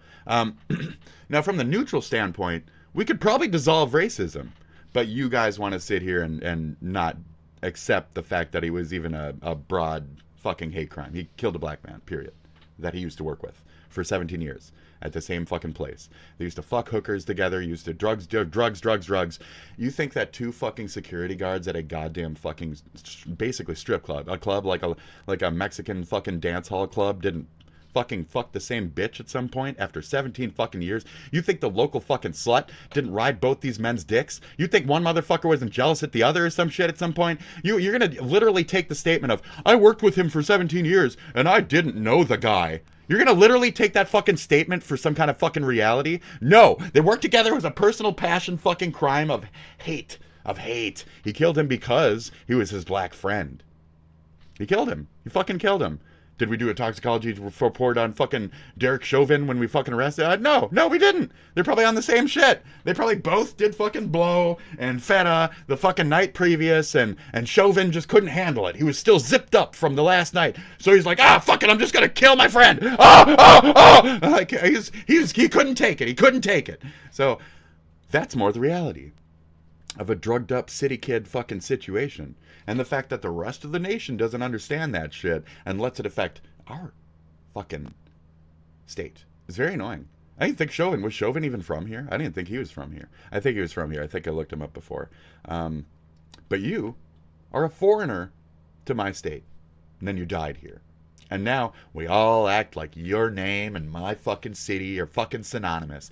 Now, from the neutral standpoint, we could probably dissolve racism. But you guys want to sit here and not accept the fact that he was even a broad fucking hate crime. He killed a black man, period, that he used to work with for 17 years at the same fucking place. They used to fuck hookers together, used to drugs. You think that two fucking security guards at a goddamn fucking, basically strip club, a club like a Mexican fucking dance hall club didn't fucking fuck the same bitch at some point after 17 fucking years? You think the local fucking slut didn't ride both these men's dicks? You think one motherfucker wasn't jealous at the other or some shit at some point? You're gonna literally take the statement of, I worked with him for 17 years and I didn't know the guy. You're gonna literally take that fucking statement for some kind of fucking reality? No, they worked together. It was a personal passion fucking crime of hate. He killed him because he was his black friend. He killed him. He fucking killed him. Did we do a toxicology report on fucking Derek Chauvin when we fucking arrested? No, we didn't. They're probably on the same shit. They probably both did fucking blow and feta the fucking night previous, and Chauvin just couldn't handle it. He was still zipped up from the last night. So he's like, fuck it, I'm just gonna kill my friend. Like, he couldn't take it. He couldn't take it. So that's more the reality of a drugged up city kid fucking situation. And the fact that the rest of the nation doesn't understand that shit and lets it affect our fucking state is very annoying. I didn't think Chauvin, was Chauvin even from here? I didn't think he was from here. I think he was from here. I think I looked him up before. But you are a foreigner to my state. And then you died here. And now we all act like your name and my fucking city are fucking synonymous.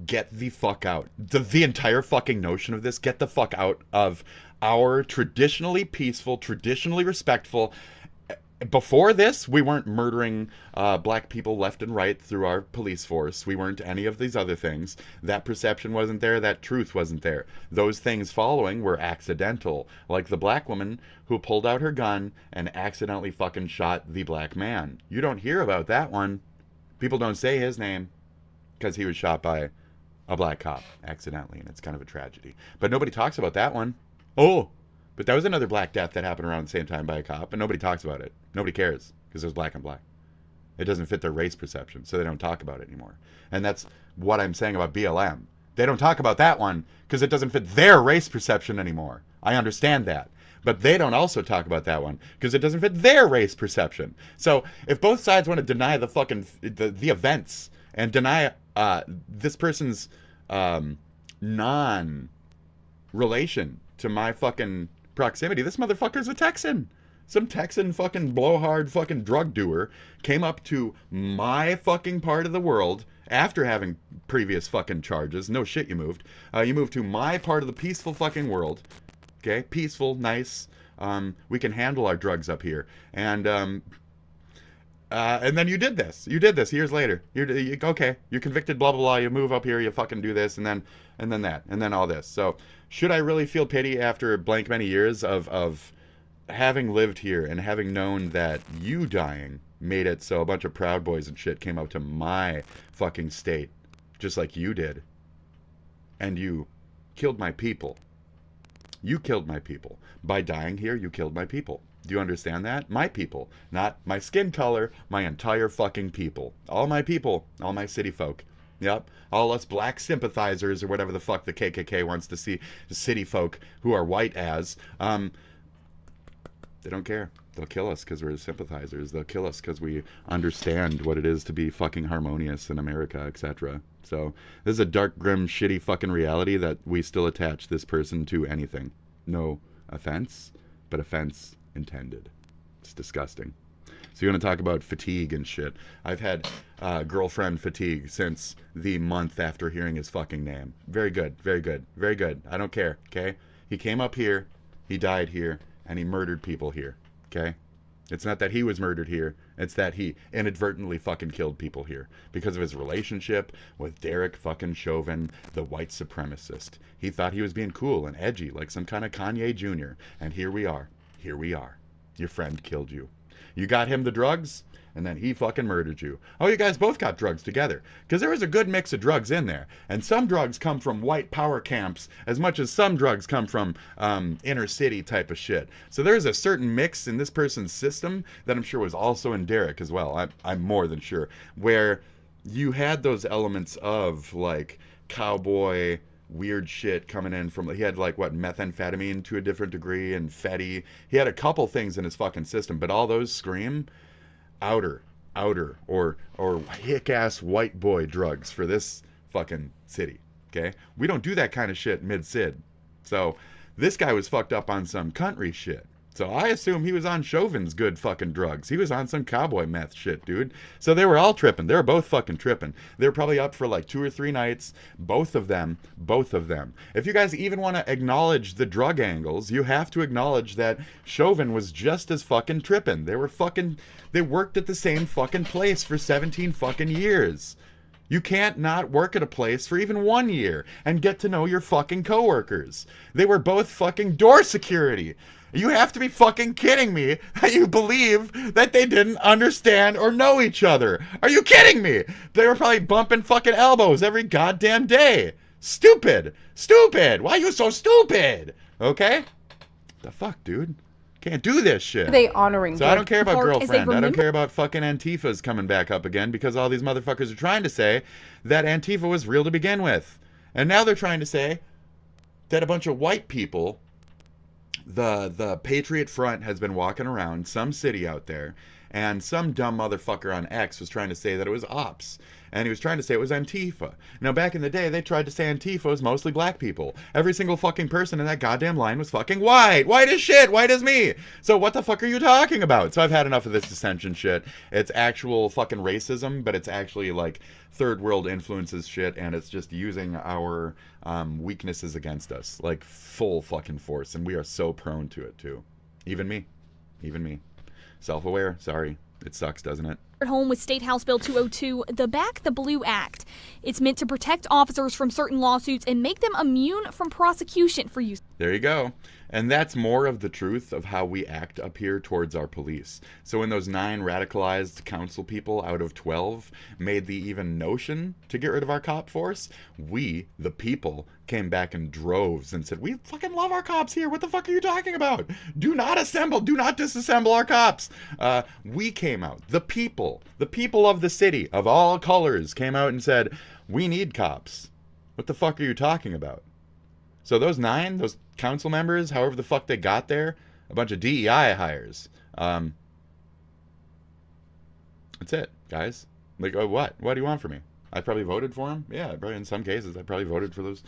Get the fuck out. The entire fucking notion of this, get the fuck out of our traditionally peaceful, traditionally respectful. Before this, we weren't murdering black people left and right through our police force. We weren't any of these other things. That perception wasn't there. That truth wasn't there. Those things following were accidental. Like the black woman who pulled out her gun and accidentally fucking shot the black man. You don't hear about that one. People don't say his name because he was shot by a black cop accidentally, and it's kind of a tragedy. But nobody talks about that one. Oh, but that was another black death that happened around the same time by a cop, and nobody talks about it. Nobody cares, because it was black and black. It doesn't fit their race perception, so they don't talk about it anymore. And that's what I'm saying about BLM. They don't talk about that one, because it doesn't fit their race perception anymore. I understand that. But they don't also talk about that one, because it doesn't fit their race perception. So, if both sides want to deny the fucking, the events, and deny this person's non-relation to my fucking proximity. This motherfucker's a Texan. Some Texan fucking blowhard fucking drug doer came up to my fucking part of the world after having previous fucking charges. No shit, you moved. You moved to my part of the peaceful fucking world. Okay? Peaceful, nice. We can handle our drugs up here. And then you did this. You did this years later. Okay, you're convicted, blah, blah, blah. You move up here, you fucking do this, and then that, and then all this. So, should I really feel pity after blank many years of having lived here and having known that you dying made it so a bunch of Proud Boys and shit came up to my fucking state, just like you did, and you killed my people. You killed my people. By dying here, you killed my people. Do you understand that? My people. Not my skin color, my entire fucking people. All my people. All my city folk. Yep. All us black sympathizers or whatever the fuck the KKK wants to see city folk who are white as. They don't care. They'll kill us because we're sympathizers. They'll kill us because we understand what it is to be fucking harmonious in America, etc. So this is a dark, grim, shitty fucking reality that we still attach this person to anything. No offense, but offense intended. It's disgusting. So you want to talk about fatigue and shit. I've had girlfriend fatigue since the month after hearing his fucking name. Very good, very good, very good. I don't care, okay? He came up here, he died here, and he murdered people here, okay? It's not that he was murdered here, it's that he inadvertently fucking killed people here because of his relationship with Derek fucking Chauvin, the white supremacist. He thought he was being cool and edgy like some kind of Kanye Jr., and here we are. Here we are. Your friend killed you. You got him the drugs, and then he fucking murdered you. Oh, you guys both got drugs together. Because there was a good mix of drugs in there. And some drugs come from white power camps as much as some drugs come from inner city type of shit. So there's a certain mix in this person's system that I'm sure was also in Derek as well. I'm more than sure. Where you had those elements of, like, cowboy weird shit coming in from, he had like what, methamphetamine to a different degree and fetty. He had a couple things in his fucking system, but all those scream outer or hick ass white boy drugs for this fucking city. Okay, we don't do that kind of shit mid-sid. So this guy was fucked up on some country shit. So I assume he was on Chauvin's good fucking drugs. He was on some cowboy meth shit, dude. So they were all tripping. They were both fucking tripping. They were probably up for like 2 or 3 nights. Both of them. If you guys even want to acknowledge the drug angles, you have to acknowledge that Chauvin was just as fucking tripping. They worked at the same fucking place for 17 fucking years. You can't not work at a place for even 1 year and get to know your fucking coworkers. They were both fucking door security. You have to be fucking kidding me that you believe that they didn't understand or know each other. Are you kidding me? They were probably bumping fucking elbows every goddamn day. Stupid. Why are you so stupid? Okay? The fuck, dude? Can't do this shit. They honoring. So I don't care about girlfriend. I don't care about fucking Antifa's coming back up again because all these motherfuckers are trying to say that Antifa was real to begin with. And now they're trying to say that a bunch of white people, the Patriot Front has been walking around some city out there, and some dumb motherfucker on X was trying to say that it was ops, and he was trying to say it was Antifa. Now, back in the day, they tried to say Antifa was mostly black people. Every single fucking person in that goddamn line was fucking white. White as shit. White as me. So what the fuck are you talking about? So I've had enough of this dissension shit. It's actual fucking racism, but it's actually like third world influences shit, and it's just using our weaknesses against us, like full fucking force, and we are so prone to it too. Even me. Self-aware. Sorry. It sucks, doesn't it? Home with State House Bill 202, the Back the Blue Act. It's meant to protect officers from certain lawsuits and make them immune from prosecution for use. There you go. And that's more of the truth of how we act up here towards our police. So when those 9 radicalized council people out of 12 made the even notion to get rid of our cop force, we, the people, came back in droves and said, we fucking love our cops here. What the fuck are you talking about? Do not disassemble our cops. We came out, the people of the city of all colors came out and said, we need cops. What the fuck are you talking about? So those 9, those council members, however the fuck they got there, a bunch of DEI hires. That's it, guys. Like, oh, what? What do you want from me? I probably voted for him. Yeah, probably in some cases, I probably voted for those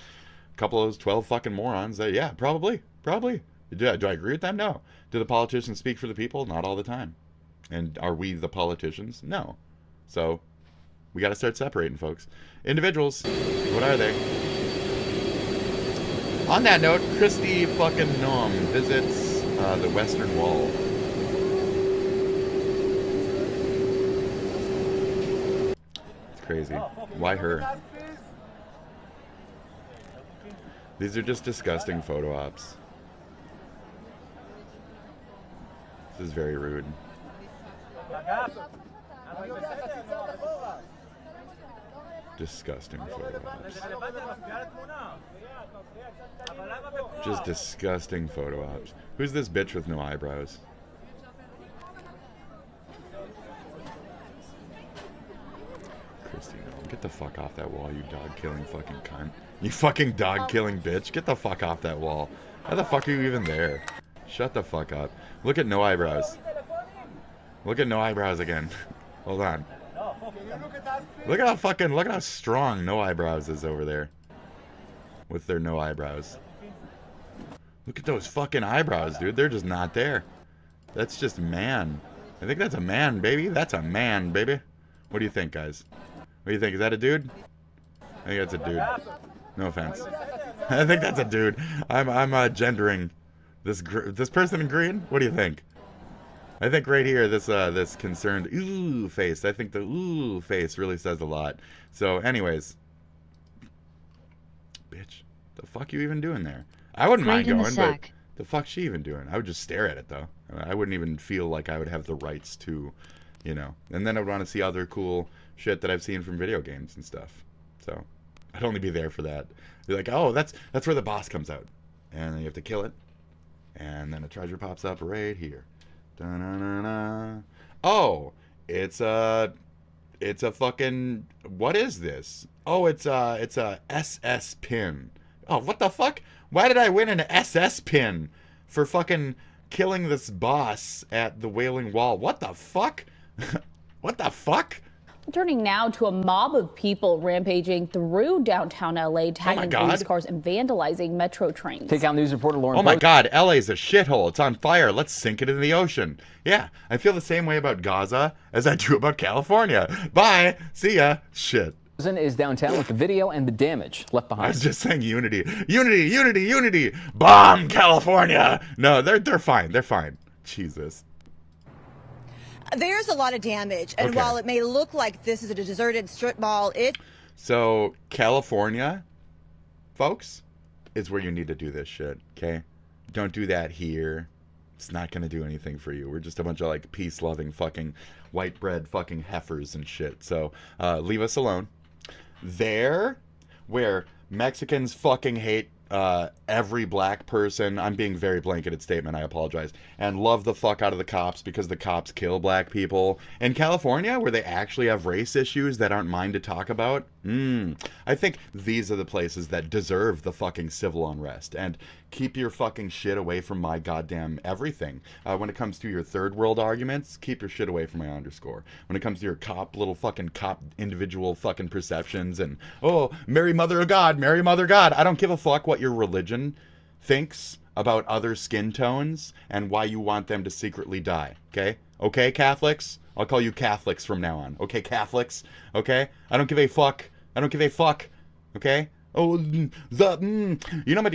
couple of those 12 fucking morons. Yeah, probably. Do I agree with them? No. Do the politicians speak for the people? Not all the time. And are we the politicians? No. So, we got to start separating, folks. Individuals, what are they? On that note, Christy fucking Noam visits the Western Wall. It's crazy. Why her? These are just disgusting photo ops. This is very rude. Disgusting photo ops. Just disgusting photo ops. Who's this bitch with no eyebrows? Christy, get the fuck off that wall, you dog-killing fucking cunt. You fucking dog-killing bitch. Get the fuck off that wall. How the fuck are you even there? Shut the fuck up. Look at no eyebrows. Look at no eyebrows again. Hold on. Look at how strong no eyebrows is over there. With their no eyebrows. Look at those fucking eyebrows, dude. They're just not there. That's just man. I think that's a man, baby. That's a man, baby. What do you think, guys? What do you think? Is that a dude? I think that's a dude. No offense. I think that's a dude. I'm gendering this person in green. What do you think? I think right here, this concerned ooh face. I think the ooh face really says a lot. So, anyways, bitch, the fuck you even doing there? I wouldn't mind going, but the fuck's she even doing? I would just stare at it though. I wouldn't even feel like I would have the rights to, you know. And then I'd want to see other cool shit that I've seen from video games and stuff. So, I'd only be there for that. Be like, oh, that's where the boss comes out, and then you have to kill it, and then a treasure pops up right here. Da-na-na-na. Oh, it's a fucking, what is this? Oh, it's a SS pin. Oh, what the fuck? Why did I win an SS pin for fucking killing this boss at the Wailing Wall? What the fuck? What the fuck? Turning now to a mob of people rampaging through downtown LA, tagging police cars and vandalizing metro trains. Take out news reporter Lauren. Oh my God, LA's a shithole. It's on fire. Let's sink it in the ocean. Yeah, I feel the same way about Gaza as I do about California. Bye. See ya. Shit. Is downtown with the video and the damage left behind. I was just saying unity. Unity. Bomb California. No, they're fine. They're fine. Jesus. There's a lot of damage, and while it may look like this is a deserted strip mall, So, California, folks, is where you need to do this shit, okay? Don't do that here. It's not going to do anything for you. We're just a bunch of, like, peace-loving fucking white bread fucking heifers and shit. So, leave us alone. There, where Mexicans fucking hate every black person, I'm being very blanketed statement, I apologize, and love the fuck out of the cops because the cops kill black people. In California, where they actually have race issues that aren't mine to talk about, I think these are the places that deserve the fucking civil unrest. And keep your fucking shit away from my goddamn everything. When it comes to your third world arguments, keep your shit away from my underscore. When it comes to your little fucking cop individual fucking perceptions and, oh, Mary Mother of God, I don't give a fuck what your religion thinks about other skin tones and why you want them to secretly die, okay? Okay, Catholics? I'll call you Catholics from now on. Okay, Catholics? Okay? I don't give a fuck. Okay? Oh, you know,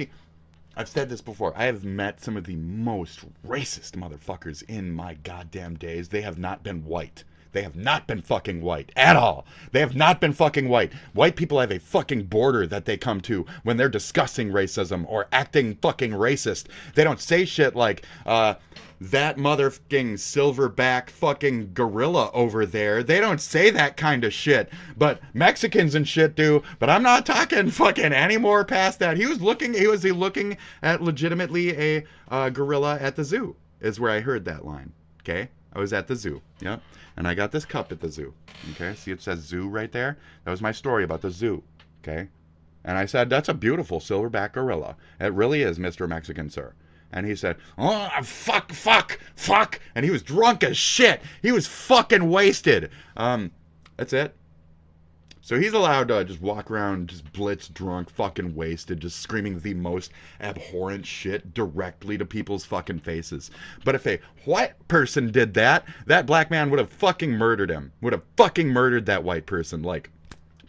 I've said this before. I have met some of the most racist motherfuckers in my goddamn days. They have not been white. They have not been fucking white at all. They have not been fucking white. White people have a fucking border that they come to when they're discussing racism or acting fucking racist. They don't say shit like, that motherfucking silverback fucking gorilla over there. They don't say that kind of shit. But Mexicans and shit do. But I'm not talking fucking any more past that. He was looking at legitimately a gorilla at the zoo, is where I heard that line. Okay? I was at the zoo. Yep. And I got this cup at the zoo. Okay? See, it says zoo right there? That was my story about the zoo. Okay? And I said, that's a beautiful silverback gorilla. It really is, Mr. Mexican, sir. And he said, oh, fuck. And he was drunk as shit. He was fucking wasted. That's it. So he's allowed to just walk around just blitz drunk, fucking wasted, just screaming the most abhorrent shit directly to people's fucking faces. But if a white person did that, that black man would have fucking murdered him. Would have fucking murdered that white person. Like,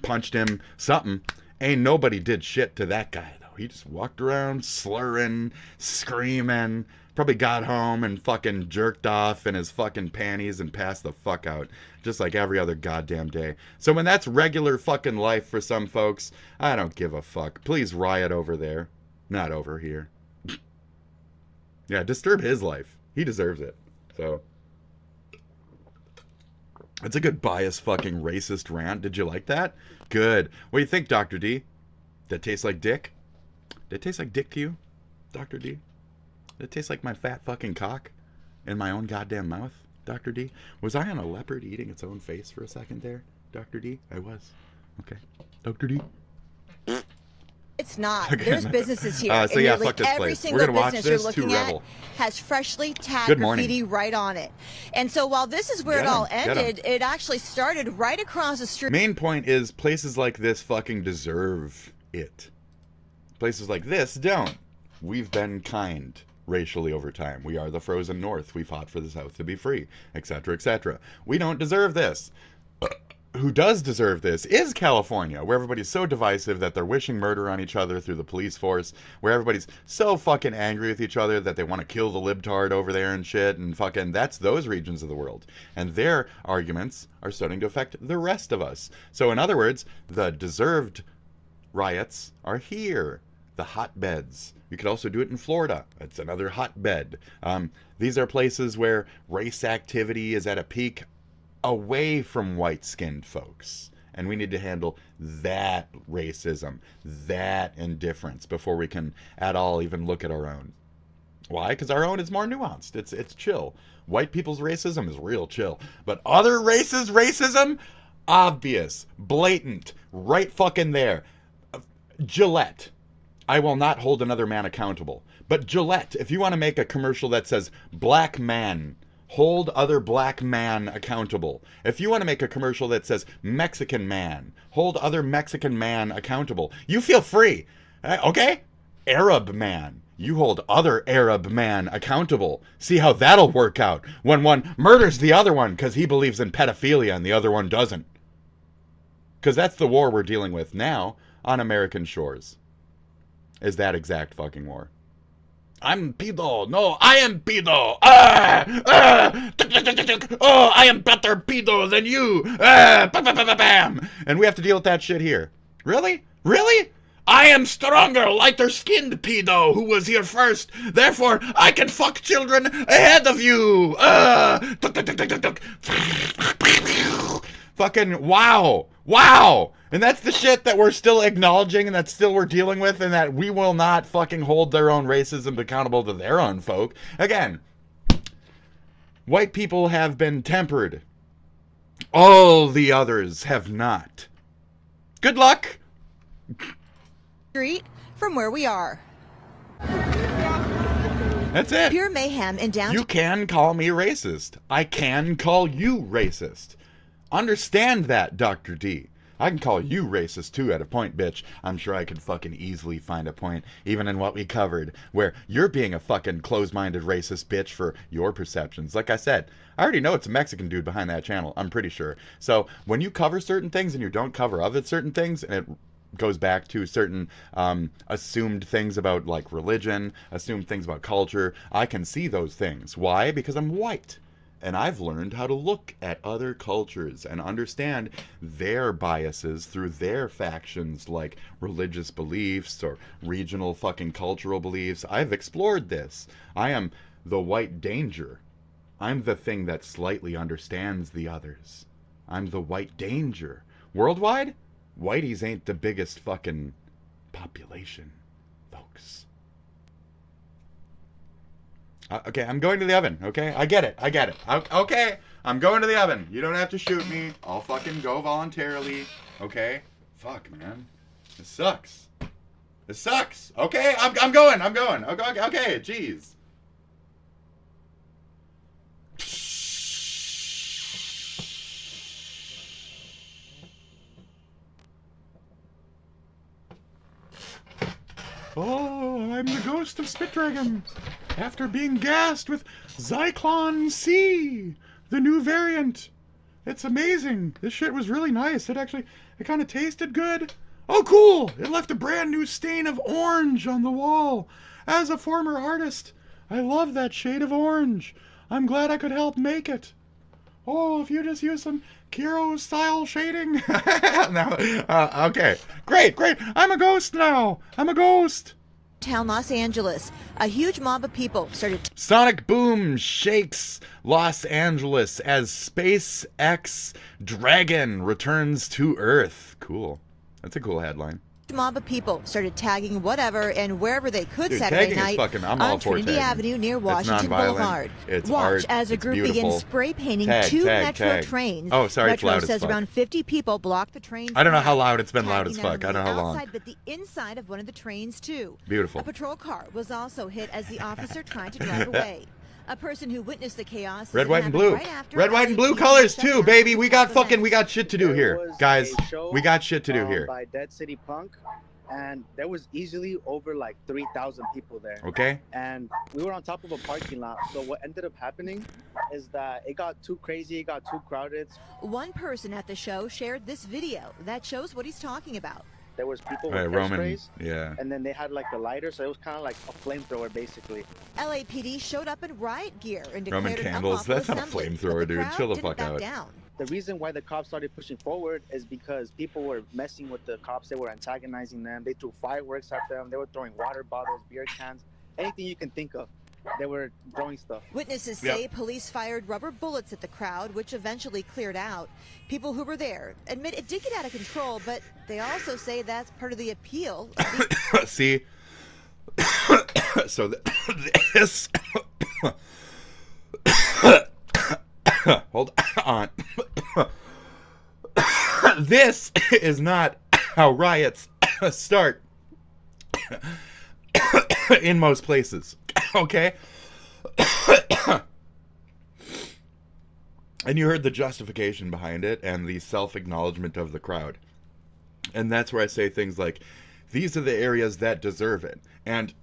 punched him, something. Ain't nobody did shit to that guy, though. He just walked around slurring, screaming. Probably got home and fucking jerked off in his fucking panties and passed the fuck out. Just like every other goddamn day. So when that's regular fucking life for some folks, I don't give a fuck. Please riot over there. Not over here. Yeah, disturb his life. He deserves it. So. That's a good biased fucking racist rant. Did you like that? Good. What do you think, Dr. D? Did it taste like dick? Did it taste like dick to you, Dr. D? Did it taste like my fat fucking cock in my own goddamn mouth, Dr. D? Was I on a leopard eating its own face for a second there, Dr. D? I was. Okay. Dr. D? It's not. There's businesses here. So yeah, nearly fuck this every place. single We're gonna watch business you're this to looking at revel. has freshly tagged Good morning. graffiti right on it. And so while this is where Get it all 'em, get 'em. ended, it actually started right across the street. Main point is places like this fucking deserve it. Places like this don't. We've been kind racially over time. We are the frozen north. We fought for the south to be free, etc., etc. We don't deserve this. Who does deserve this is California, where everybody's so divisive that they're wishing murder on each other through the police force, where everybody's so fucking angry with each other that they want to kill the libtard over there and shit, and fucking that's those regions of the world. And their arguments are starting to affect the rest of us. So in other words, the deserved riots are here. The hotbeds. You could also do it in Florida. It's another hotbed. These are places where race activity is at a peak away from white-skinned folks. And we need to handle that racism, that indifference, before we can at all even look at our own. Why? Because our own is more nuanced. It's chill. White people's racism is real chill. But other races' racism? Obvious. Blatant. Right fucking there. Gillette. I will not hold another man accountable. But Gillette, if you want to make a commercial that says, black man, hold other black man accountable. If you want to make a commercial that says, Mexican man, hold other Mexican man accountable, you feel free. Okay? Arab man, you hold other Arab man accountable. See how that'll work out when one murders the other one because he believes in pedophilia and the other one doesn't. Because that's the war we're dealing with now on American shores. Is that exact fucking war. I'm pedo. No, I am pedo. Oh, I am better pedo than you. Bam. And we have to deal with that shit here. Really? Really? I am stronger, lighter-skinned pedo who was here first. Therefore, I can fuck children ahead of you. Fucking wow. Wow. And that's the shit that we're still acknowledging and that still we're dealing with, and that we will not fucking hold their own racism accountable to their own folk. Again, white people have been tempered. All the others have not. Good luck. Street from where we are. That's it. Pure mayhem in downtown. You can call me racist. I can call you racist. Understand that, Dr. D. I can call you racist too at a point, bitch. I'm sure I could fucking easily find a point, even in what we covered, where you're being a fucking closed-minded racist bitch for your perceptions. Like I said, I already know it's a Mexican dude behind that channel, I'm pretty sure. So when you cover certain things and you don't cover other certain things, and it goes back to certain assumed things about like religion, assumed things about culture, I can see those things. Why? Because I'm white. And I've learned how to look at other cultures and understand their biases through their factions, like religious beliefs or regional fucking cultural beliefs. I've explored this. I am the white danger. I'm the thing that slightly understands the others. I'm the white danger. Worldwide, whiteys ain't the biggest fucking population, folks. Okay, I'm going to the oven, okay? I get it. Okay, I'm going to the oven. You don't have to shoot me. I'll fucking go voluntarily, okay? Fuck, man. This sucks. This sucks. Okay, I'm going. Okay, jeez. Oh, I'm the ghost of Spit Dragon. After being gassed with Zyklon C, the new variant. It's amazing. This shit was really nice. It kind of tasted good. Oh, cool. It left a brand new stain of orange on the wall. As a former artist, I love that shade of orange. I'm glad I could help make it. Oh, if you just use some Kiro style shading. Okay. Great. I'm a ghost now. I'm a ghost. Town Los Angeles, a huge mob of people started. Sonic boom shakes Los Angeles as SpaceX Dragon returns to Earth. Cool. That's a cool headline. Mob of people started tagging whatever and wherever they could. Dude, Saturday night I'm all on for Trinity tagging. Avenue near Washington Boulevard. It's Watch art. as a It's group beautiful. begins spray painting Tag, two tag, Metro tag. trains. Oh, sorry, it's Metro loud as says fuck. around 50 people blocked the trains. I don't know how path, loud it's been loud tagging as not fuck. I only don't know how long. outside, but the inside of one of the trains too. Beautiful. A patrol car was also hit as the officer tried to drive away. A person who witnessed the chaos. Red, white, and blue. Red, white, and blue colors too, baby. We got shit to do here, guys. We got shit to do here. By Dead City Punk, and there was easily over like 3,000 people there. Okay. And we were on top of a parking lot. So what ended up happening is that it got too crazy, it got too crowded. One person at the show shared this video that shows what he's talking about. There was people with Roman, sprays, yeah. And then they had like the lighter, so it was kind of like a flamethrower basically. LAPD showed up in riot gear and Roman declared candles. an unlawful That's not a assembly, flamethrower, but the dude. crowd Chill the didn't fuck back out. down. The reason why the cops started pushing forward is because people were messing with the cops. They were antagonizing them. They threw fireworks at them. They were throwing water bottles, beer cans, anything you can think of. They were throwing stuff. Witnesses say police fired rubber bullets at the crowd, which eventually cleared out. People who were there admit it did get out of control, but they also say that's part of the appeal. See? So this... Hold on. This is not how riots start in most places. Okay? And you heard the justification behind it and the self-acknowledgement of the crowd. And that's where I say things like, these are the areas that deserve it. And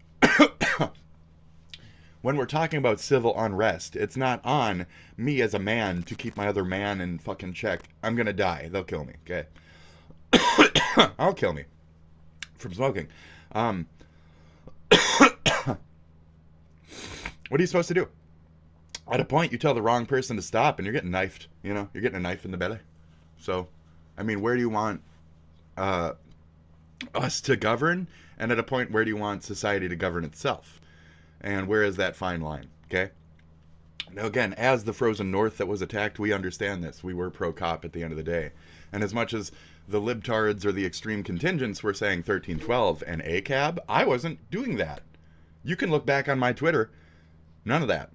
when we're talking about civil unrest, it's not on me as a man to keep my other man in fucking check. I'm gonna die. They'll kill me, okay? I'll kill me from smoking. What are you supposed to do? At a point, you tell the wrong person to stop, and you're getting knifed. You know, you're getting a knife in the belly. So, I mean, where do you want us to govern? And at a point, where do you want society to govern itself? And where is that fine line? Okay. Now, again, as the frozen north that was attacked, we understand this. We were pro-cop at the end of the day. And as much as the libtards or the extreme contingents were saying 1312 and ACAB, I wasn't doing that. You can look back on my Twitter. None of that.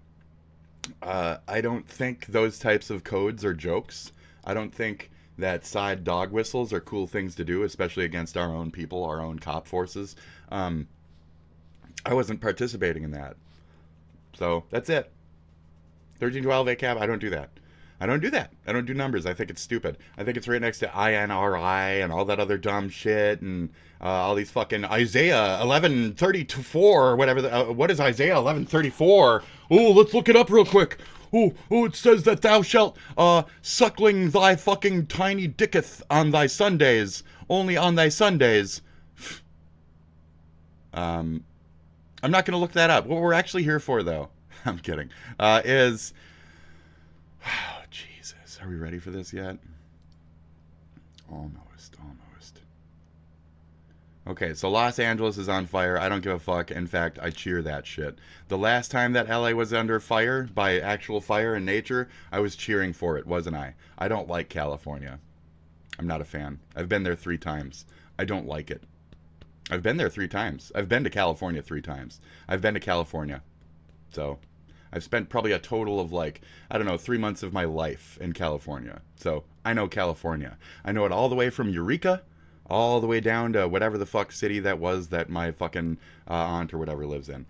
I don't think those types of codes are jokes. I don't think that side dog whistles are cool things to do, especially against our own people, our own cop forces. I wasn't participating in that. So that's it. 1312 ACAB, I don't do that. I don't do that. I don't do numbers. I think it's stupid. I think it's right next to INRI and all that other dumb shit and all these fucking Isaiah 11:34 or whatever. What is Isaiah 11:34? Oh, let's look it up real quick. Oh, it says that thou shalt suckling thy fucking tiny dicketh on thy Sundays, only on thy Sundays. I'm not going to look that up. What we're actually here for, though, I'm kidding, is... Oh, Jesus. Are we ready for this yet? Almost. Okay, so Los Angeles is on fire. I don't give a fuck. In fact, I cheer that shit. The last time that LA was under fire, by actual fire in nature, I was cheering for it, wasn't I? I don't like California. I'm not a fan. I've been there 3 times. I don't like it. I've been there 3 times. I've been to California 3 times. I've been to California. So, I've spent probably a total of 3 months of my life in California. So, I know California. I know it all the way from Eureka, all the way down to whatever the fuck city that was that my fucking aunt or whatever lives in.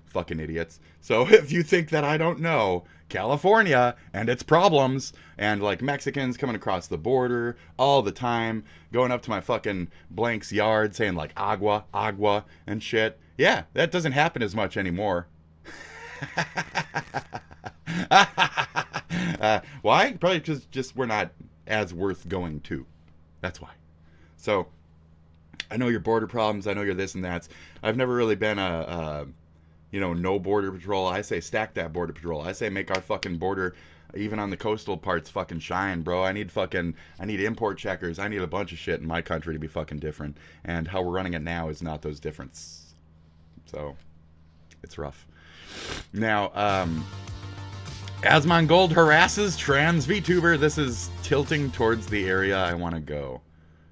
fucking idiots. So if you think that I don't know California and its problems, and like Mexicans coming across the border all the time, going up to my fucking blank's yard saying like agua, agua and shit. Yeah, that doesn't happen as much anymore. Why? Probably because just we're not as worth going to. That's why. So I know your border problems. I know you're this and that. I've never really been a no border patrol. I say stack that border patrol. I say make our fucking border, even on the coastal parts, fucking shine, bro. I need import checkers. I need a bunch of shit in my country to be fucking different. And how we're running it now is not those difference. So it's rough. Now, Asmon Gold harasses trans VTuber. This is tilting towards the area I want to go.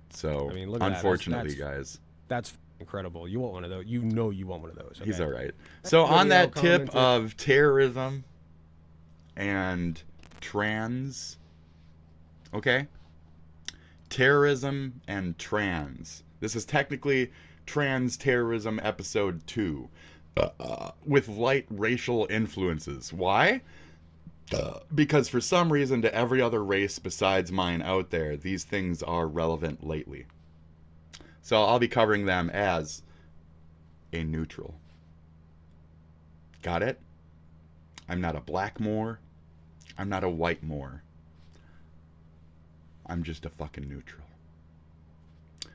So, I mean, look at unfortunately, guys. That's incredible. You want one of those. You know you want one of those. Okay? He's all right. So on that tip of terrorism and trans, okay? Terrorism and trans. This is technically Trans Terrorism Episode 2 with light racial influences. Why? Because for some reason to every other race besides mine out there, these things are relevant lately. So I'll be covering them as a neutral. Got it? I'm not a black Moor. I'm not a white Moor. I'm just a fucking neutral.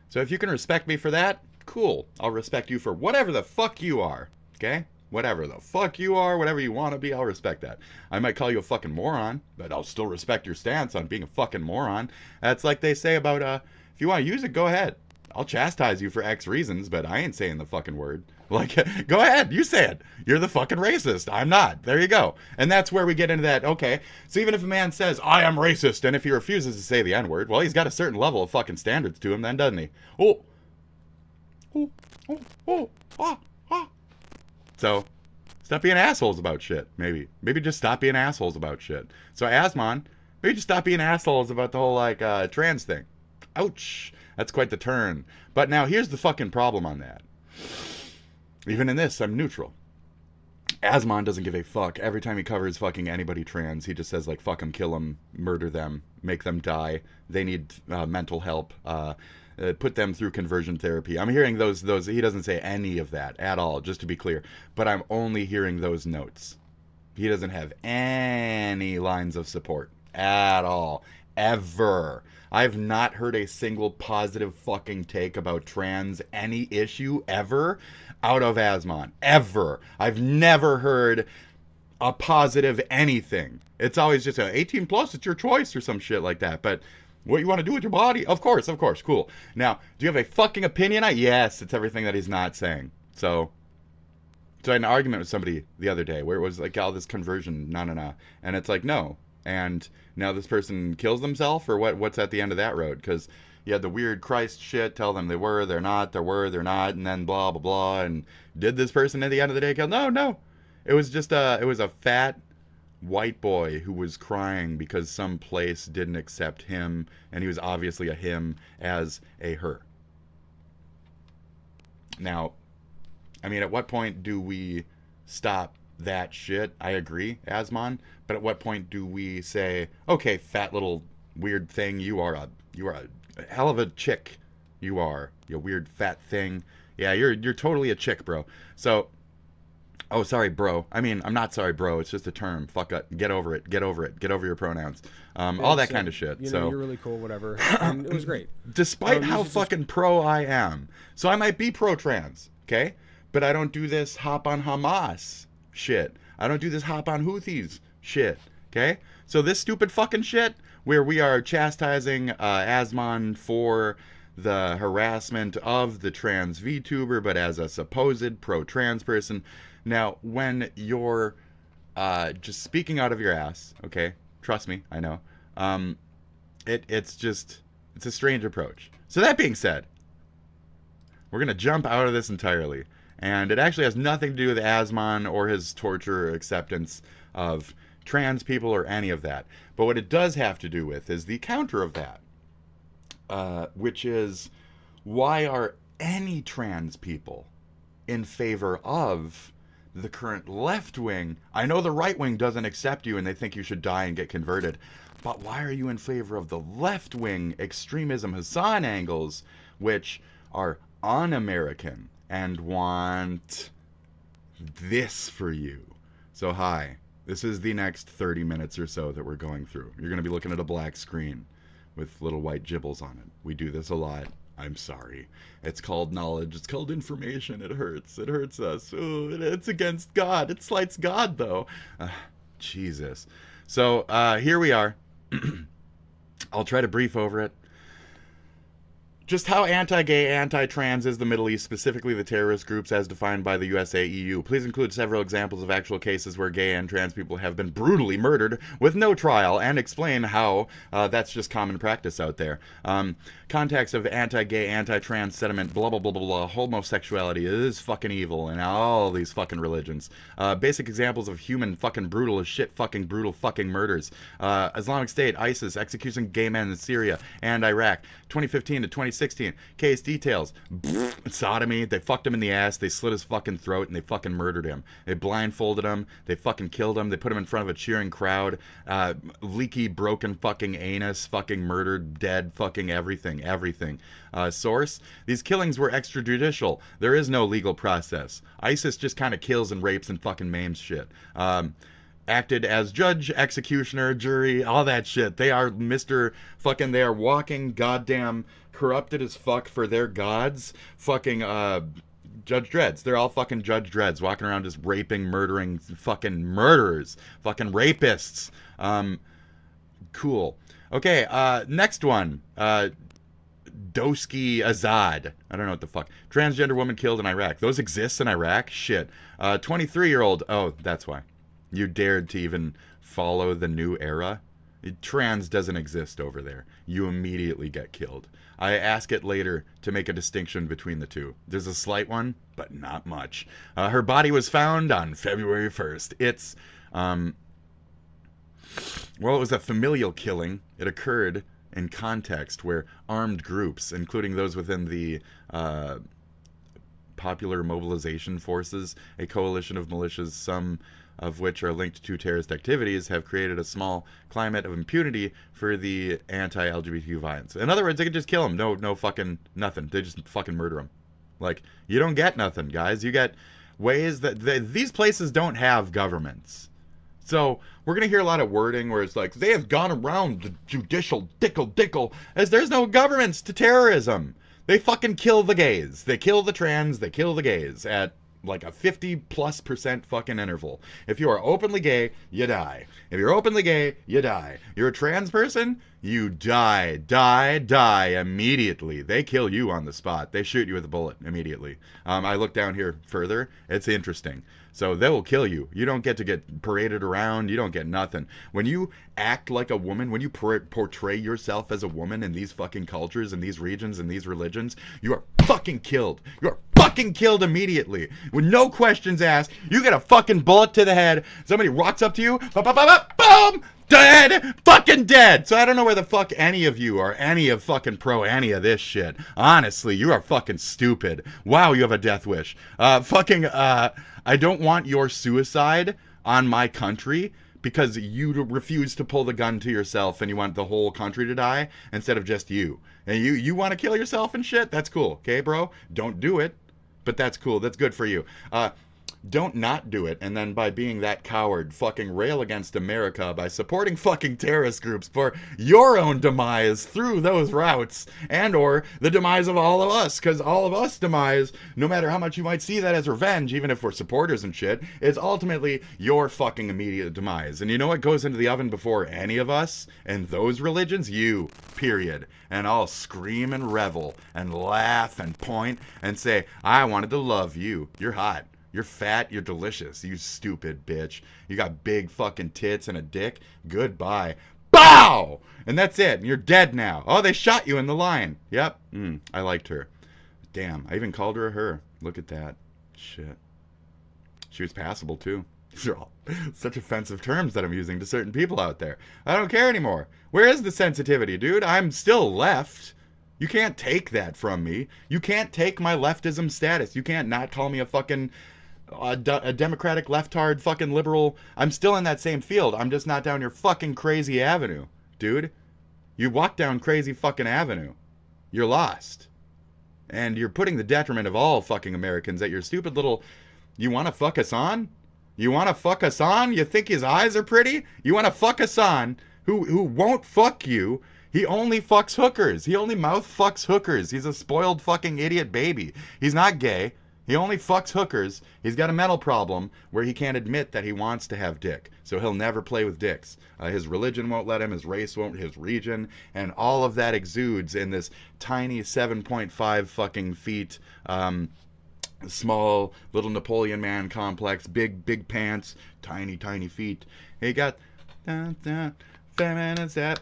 So if you can respect me for that, cool. I'll respect you for whatever the fuck you are. Okay? Whatever the fuck you are, whatever you want to be, I'll respect that. I might call you a fucking moron, but I'll still respect your stance on being a fucking moron. That's like they say about, if you want to use it, go ahead. I'll chastise you for X reasons, but I ain't saying the fucking word. Like, go ahead, you say it. You're the fucking racist. I'm not. There you go. And that's where we get into that, okay, so even if a man says, I am racist, and if he refuses to say the N-word, well, he's got a certain level of fucking standards to him then, doesn't he? So, stop being assholes about shit, maybe. Maybe just stop being assholes about shit. So, Asmon, maybe just stop being assholes about the whole, like, trans thing. Ouch. That's quite the turn. But now, here's the fucking problem on that. Even in this, I'm neutral. Asmon doesn't give a fuck. Every time he covers fucking anybody trans, he just says, like, fuck them, kill them, murder them, make them die. They need mental help. Put them through conversion therapy. I'm hearing those. He doesn't say any of that at all, just to be clear. But I'm only hearing those notes. He doesn't have any lines of support at all. Ever. I've not heard a single positive fucking take about trans, any issue, ever, out of Asmon. Ever. I've never heard a positive anything. It's always just a 18 plus, it's your choice or some shit like that. But what you want to do with your body? Of course, cool. Now, do you have a fucking opinion? Yes, it's everything that he's not saying. So I had an argument with somebody the other day where it was like all this conversion, no. And it's like, no. And now this person kills themselves, or what's at the end of that road? Because you had the weird Christ shit, tell them they were, they're not, they were, they're not, and then blah, blah, blah. And did this person at the end of the day kill? No. It was just it was a fat white boy who was crying because some place didn't accept him, and he was obviously a him as a her. Now, I mean, at what point do we stop that shit? I agree, Asmon, but at what point do we say, okay, fat little weird thing, you are a hell of a chick, you weird fat thing, yeah, you're totally a chick, bro. So, oh, sorry, bro. I mean, I'm not sorry, bro. It's just a term. Fuck it. Get over it. Get over your pronouns. All that kind of shit. You know, so you're really cool, whatever. And it was great. Despite how fucking pro I am. So I might be pro-trans, okay? But I don't do this hop on Hamas shit. I don't do this hop on Houthis shit, okay? So this stupid fucking shit where we are chastising Asmon for the harassment of the trans VTuber, but as a supposed pro-trans person. Now, when you're just speaking out of your ass, okay, trust me, I know, it's a strange approach. So that being said, we're going to jump out of this entirely. And it actually has nothing to do with Asmon or his torture or acceptance of trans people or any of that. But what it does have to do with is the counter of that, which is, why are any trans people in favor of the current left wing. I know the right wing doesn't accept you and they think you should die and get converted. But why are you in favor of the left wing extremism HASAN angles, which are un-American and want this for you? So hi, this is the next 30 minutes or so that we're going through. You're going to be looking at a black screen with little white gibbles on it. We do this a lot. I'm sorry. It's called knowledge. It's called information. It hurts. It hurts us. Ooh, it's against God. It slights God, though. Jesus. So here we are. I'll try to brief over it. Just how anti-gay, anti-trans is the Middle East, specifically the terrorist groups as defined by the USA, EU. Please include several examples of actual cases where gay and trans people have been brutally murdered with no trial, and explain how that's just common practice out there. Context of anti-gay, anti-trans sentiment, blah, blah, blah, blah, blah. Homosexuality is fucking evil in all these fucking religions. Basic examples of human fucking brutal as shit fucking brutal fucking murders. Islamic State, ISIS, executing gay men in Syria and Iraq. 2015 to 2016. Case details. Sodomy. They fucked him in the ass. They slit his fucking throat and they fucking murdered him. They blindfolded him. They fucking killed him. They put him in front of a cheering crowd. Leaky, broken fucking anus. Fucking murdered, dead, fucking everything. Everything. Source. These killings were extrajudicial. There is no legal process. ISIS just kind of kills and rapes and fucking maims shit. Acted as judge, executioner, jury, all that shit. They are Mr. fucking, they are walking goddamn corrupted as fuck for their gods. Fucking, Judge Dreads. They're all fucking Judge Dreads, walking around just raping, murdering, fucking murderers. Fucking rapists. Cool. Okay, next one. Doski Azad. I don't know what the fuck. Transgender woman killed in Iraq. Those exist in Iraq? Shit. 23-year-old. Oh, that's why. You dared to even follow the new era? Trans doesn't exist over there. You immediately get killed. I ask it later to make a distinction between the two. There's a slight one, but not much. Her body was found on February 1st. It's, well, it was a familial killing. It occurred in context where armed groups, including those within the Popular Mobilization Forces, a coalition of militias, some of which are linked to terrorist activities, have created a small climate of impunity for the anti-LGBTQ violence. In other words, they could just kill them. No fucking nothing. They just fucking murder them. Like, you don't get nothing, guys. You get ways that these places don't have governments. So we're going to hear a lot of wording where it's like, they have gone around the judicial dickle, as there's no governments to terrorism. They fucking kill the gays. They kill the trans. They kill the gays at like a 50+% fucking interval. If you are openly gay, you die. If you're openly gay, you die. You're a trans person, you die immediately. They kill you on the spot. They shoot you with a bullet immediately. I look down here further. It's interesting. So they will kill you. You don't get to get paraded around. You don't get nothing. When you act like a woman, when you portray yourself as a woman in these fucking cultures, in these regions, in these religions, you are fucking killed. You are fucking killed immediately. With no questions asked. You get a fucking bullet to the head. Somebody walks up to you. Boom! Dead! Fucking dead! So I don't know where the fuck any of you are, any of fucking pro any of this shit. Honestly, you are fucking stupid. Wow, you have a death wish. I don't want your suicide on my country because you refuse to pull the gun to yourself and you want the whole country to die instead of just you. And you want to kill yourself and shit? That's cool. Okay, bro? Don't do it. But that's cool. That's good for you. Don't not do it, and then by being that coward, fucking rail against America by supporting fucking terrorist groups for your own demise through those routes, and or the demise of all of us, because all of us demise, no matter how much you might see that as revenge, even if we're supporters and shit, is ultimately your fucking immediate demise. And you know what goes into the oven before any of us and those religions? You, period. And I'll scream and revel and laugh and point and say, I wanted to love you. You're hot. You're fat, you're delicious, you stupid bitch. You got big fucking tits and a dick. Goodbye. Bow! And that's it. You're dead now. Oh, they shot you in the line. Yep. I liked her. Damn, I even called her a her. Look at that. Shit. She was passable, too. These are all such offensive terms that I'm using to certain people out there. I don't care anymore. Where is the sensitivity, dude? I'm still left. You can't take that from me. You can't take my leftism status. You can't not call me a fucking a Democratic, leftard, fucking liberal. I'm still in that same field. I'm just not down your fucking crazy avenue, dude. You walk down crazy fucking avenue. You're lost. And you're putting the detriment of all fucking Americans at your stupid little... You want to fuck Hasan? You want to fuck Hasan? You think his eyes are pretty? You want to fuck Hasan, who won't fuck you? He only fucks hookers. He only mouth fucks hookers. He's a spoiled fucking idiot baby. He's not gay. He only fucks hookers. He's got a mental problem where he can't admit that he wants to have dick. So he'll never play with dicks. His religion won't let him. His race won't. His region. And all of that exudes in this tiny 7.5 fucking feet, small little Napoleon man complex. Big pants. Tiny feet. He got feminine step.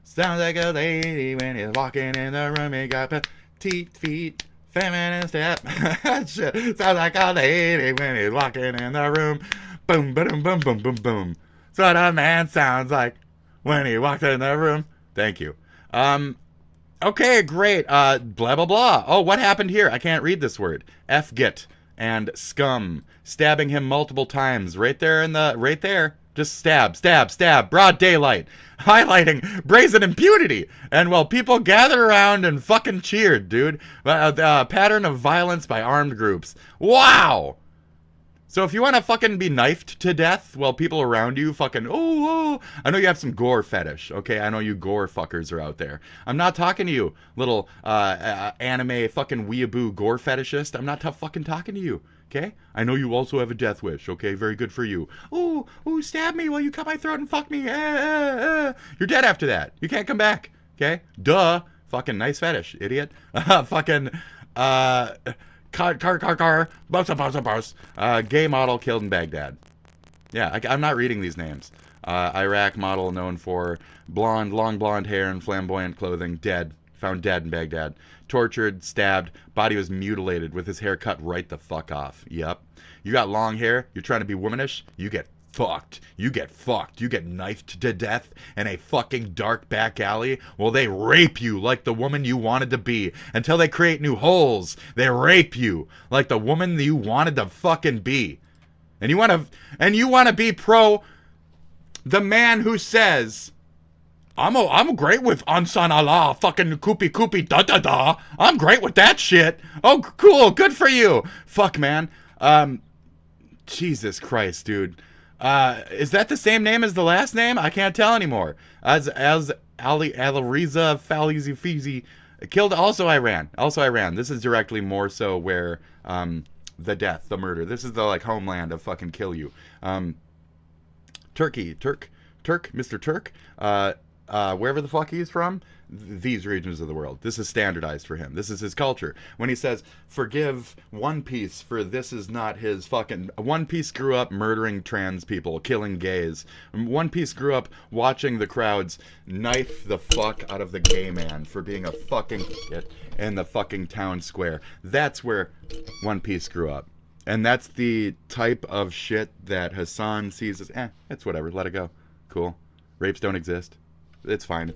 Sounds like a lady when he's walking in the room. He got petite feet. Feminine step. Sounds like a lady when he's walking in the room. Boom, boom, boom, boom, boom, boom. That's what a man sounds like when he walks in the room. Thank you. Okay, great. Blah, blah, blah. Oh, what happened here? I can't read this word. F-git and scum. Stabbing him multiple times. Right there. Just stab. Broad daylight. Highlighting brazen impunity. And while people gathered around and fucking cheered, dude. Pattern of violence by armed groups. Wow! So if you want to fucking be knifed to death while people around you fucking, oh, I know you have some gore fetish, okay? I know you gore fuckers are out there. I'm not talking to you, little anime fucking weeaboo gore fetishist. I'm not fucking talking to you. Okay? I know you also have a death wish, okay? Very good for you. Ooh, stab me while you cut my throat and fuck me. You're dead after that. You can't come back, okay? Duh. Fucking nice fetish, idiot. Fucking, gay model killed in Baghdad. Yeah, I'm not reading these names. Iraq model known for long blonde hair and flamboyant clothing, dead. Found dead in Baghdad. Tortured, stabbed, body was mutilated with his hair cut right the fuck off. Yep. You got long hair, you're trying to be womanish, you get fucked. You get knifed to death in a fucking dark back alley. Well, they rape you like the woman you wanted to be. Until they create new holes, they rape you like the woman that you wanted to fucking be. And you want to be pro the man who says, I'm great with Ansan Allah, fucking koopy da da da. I'm great with that shit. Oh, cool, good for you. Fuck, man. Jesus Christ, dude. Is that the same name as the last name? I can't tell anymore. As Ali Alariza Falizi Fizi killed also Iran. This is directly more so where the murder. This is the like homeland of fucking kill you. Mr. Turk. Wherever the fuck he's from, these regions of the world. This is standardized for him. This is his culture. When he says, forgive One Piece for this is not his fucking... One Piece grew up murdering trans people, killing gays. One Piece grew up watching the crowds knife the fuck out of the gay man for being a fucking idiot in the fucking town square. That's where One Piece grew up. And that's the type of shit that Hasan sees as, it's whatever, let it go. Cool. Rapes don't exist. It's fine.